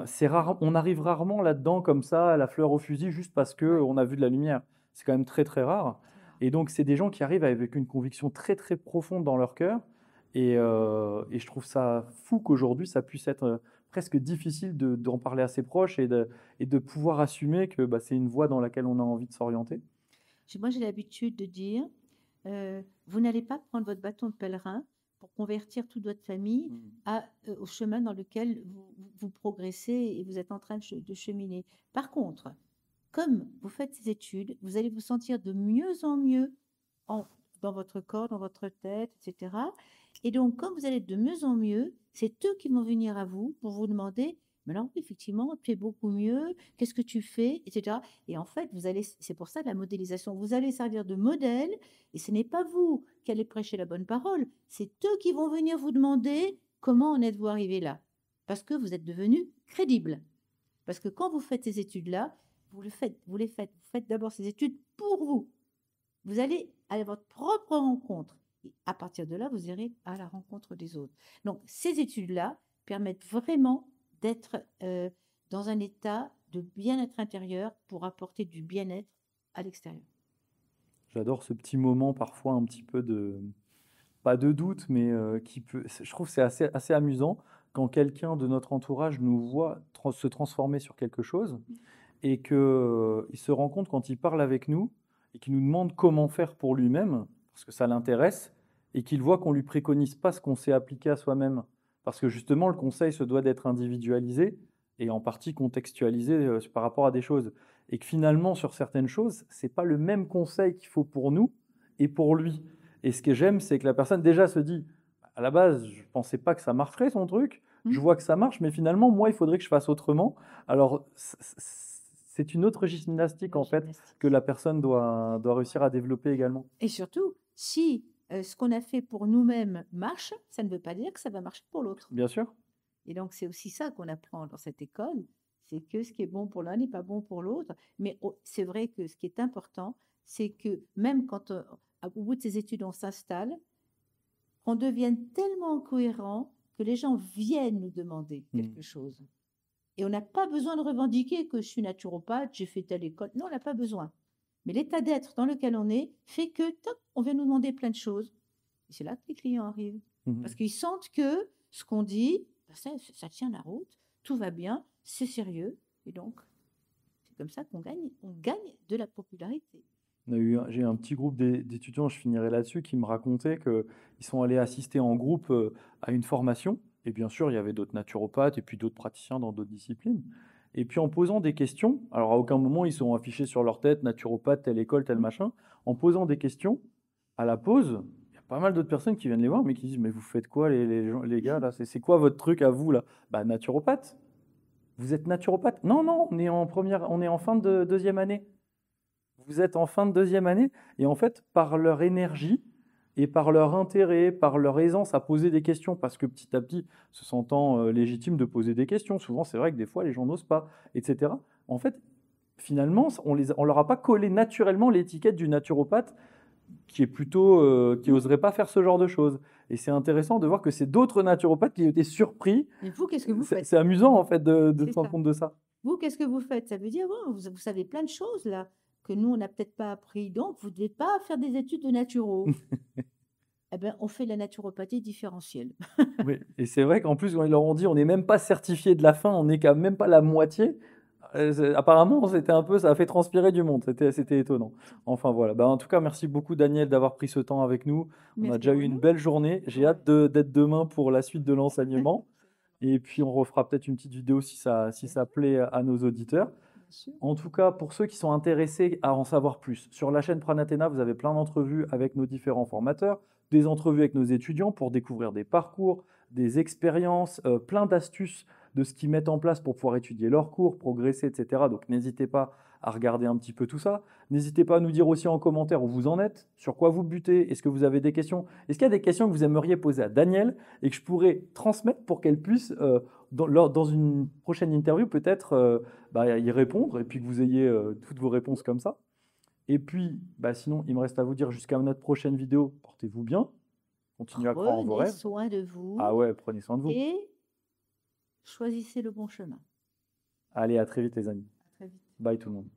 C'est rare, on arrive rarement là-dedans comme ça, la fleur au fusil, juste parce que Ouais, on a vu de la lumière. C'est quand même très très rare. c'est rare. Et donc c'est des gens qui arrivent avec une conviction très très profonde dans leur cœur. Et je trouve ça fou qu'aujourd'hui ça puisse être presque difficile d'en parler à ses proches et de pouvoir assumer que bah, c'est une voie dans laquelle on a envie de s'orienter. Moi, j'ai l'habitude de dire, vous n'allez pas prendre votre bâton de pèlerin pour convertir toute votre famille au chemin dans lequel vous progressez et vous êtes en train de cheminer. Par contre, comme vous faites ces études, vous allez vous sentir de mieux en mieux en- dans votre corps, dans votre tête, etc. Et donc, comme vous allez de mieux en mieux, c'est eux qui vont venir à vous pour vous demander, mais alors, oui, effectivement, tu es beaucoup mieux, qu'est-ce que tu fais, etc. Et en fait, c'est pour ça la modélisation, vous allez servir de modèle, et ce n'est pas vous qui allez prêcher la bonne parole, c'est eux qui vont venir vous demander comment en êtes-vous arrivé là, parce que vous êtes devenu crédible. Parce que quand vous faites ces études-là, vous faites d'abord ces études pour vous. Vous allez à votre propre rencontre. Et à partir de là, vous irez à la rencontre des autres. Donc, ces études-là permettent vraiment d'être dans un état de bien-être intérieur pour apporter du bien-être à l'extérieur. J'adore ce petit moment parfois un petit peu de, pas de doute, mais je trouve que c'est assez amusant quand quelqu'un de notre entourage nous voit se transformer sur quelque chose et qu'il se rend compte quand il parle avec nous et qu'il nous demande comment faire pour lui-même, parce que ça l'intéresse, et qu'il voit qu'on ne lui préconise pas ce qu'on sait appliquer à soi-même. Parce que justement, le conseil se doit d'être individualisé et en partie contextualisé par rapport à des choses. Et que finalement, sur certaines choses, ce n'est pas le même conseil qu'il faut pour nous et pour lui. Et ce que j'aime, c'est que la personne déjà se dit, à la base, je ne pensais pas que ça marcherait son truc, je vois que ça marche, mais finalement, moi, il faudrait que je fasse autrement. Alors, c'est une autre gymnastique, en fait, que la personne doit réussir à développer également. Et surtout, si ce qu'on a fait pour nous-mêmes marche, ça ne veut pas dire que ça va marcher pour l'autre. Bien sûr. Et donc, c'est aussi ça qu'on apprend dans cette école, c'est que ce qui est bon pour l'un n'est pas bon pour l'autre. Mais c'est vrai que ce qui est important, c'est que même quand, au bout de ces études, on s'installe, qu'on devienne tellement cohérent que les gens viennent nous demander quelque chose. Et on n'a pas besoin de revendiquer que je suis naturopathe, j'ai fait telle école. Non, on n'a pas besoin. Mais l'état d'être dans lequel on est fait que, top, on vient nous demander plein de choses. Et c'est là que les clients arrivent. Parce qu'ils sentent que ce qu'on dit, ça tient la route, tout va bien, c'est sérieux. Et donc, c'est comme ça qu'on gagne de la popularité. J'ai eu un petit groupe d'étudiants, je finirai là-dessus, qui me racontaient qu'ils sont allés assister en groupe à une formation. Et bien sûr, il y avait d'autres naturopathes et puis d'autres praticiens dans d'autres disciplines. Et puis en posant des questions, alors à aucun moment ils sont affichés sur leur tête, naturopathe, telle école, tel machin. En posant des questions, à la pause, il y a pas mal d'autres personnes qui viennent les voir, mais qui disent, mais vous faites quoi les gars là? C'est quoi votre truc à vous là? Bah naturopathe. Vous êtes naturopathe? Non, non, on est en fin de deuxième année. Vous êtes en fin de deuxième année et en fait, par leur énergie et par leur intérêt, par leur aisance à poser des questions, parce que petit à petit, se sentant légitime de poser des questions, souvent c'est vrai que des fois les gens n'osent pas, etc. En fait, finalement, on leur a pas collé naturellement l'étiquette du naturopathe qui est plutôt qui oserait pas faire ce genre de choses. Et c'est intéressant de voir que c'est d'autres naturopathes qui étaient surpris. Et vous, qu'est-ce que vous faites? C'est amusant en fait de se rendre compte de ça. Vous, qu'est-ce que vous faites? Ça veut dire, vous savez plein de choses là que nous, on n'a peut-être pas appris. Donc, vous ne devez pas faire des études de naturo. Eh bien, on fait de la naturopathie différentielle. Oui, et c'est vrai qu'en plus, quand ils leur ont dit, on n'est même pas certifié de la fin, on n'est quand même pas la moitié. Apparemment, c'était un peu, ça a fait transpirer du monde. C'était étonnant. Enfin voilà. Bah, en tout cas, merci beaucoup Daniel d'avoir pris ce temps avec nous. On a Merci déjà à eu une vous. belle journée. J'ai hâte d'être demain pour la suite de l'enseignement. Et puis on refera peut-être une petite vidéo si ça plaît à nos auditeurs. Bien sûr. En tout cas, pour ceux qui sont intéressés à en savoir plus, sur la chaîne Pranathéna, vous avez plein d'entrevues avec nos différents formateurs, des entrevues avec nos étudiants pour découvrir des parcours, des expériences, plein d'astuces de ce qu'ils mettent en place pour pouvoir étudier leurs cours, progresser, etc. Donc n'hésitez pas à regarder un petit peu tout ça. N'hésitez pas à nous dire aussi en commentaire où vous en êtes, sur quoi vous butez, est-ce que vous avez des questions? Est-ce qu'il y a des questions que vous aimeriez poser à Daniel et que je pourrais transmettre pour qu'elle puisse, dans une prochaine interview, peut-être y répondre et puis que vous ayez toutes vos réponses comme ça. Et puis, sinon, il me reste à vous dire jusqu'à notre prochaine vidéo, portez-vous bien, continuez à croire en vos Prenez rêves. soin de vous Ah ouais, prenez soin de vous. et choisissez le bon chemin. Allez, à très vite les amis. À très vite. Bye tout le monde.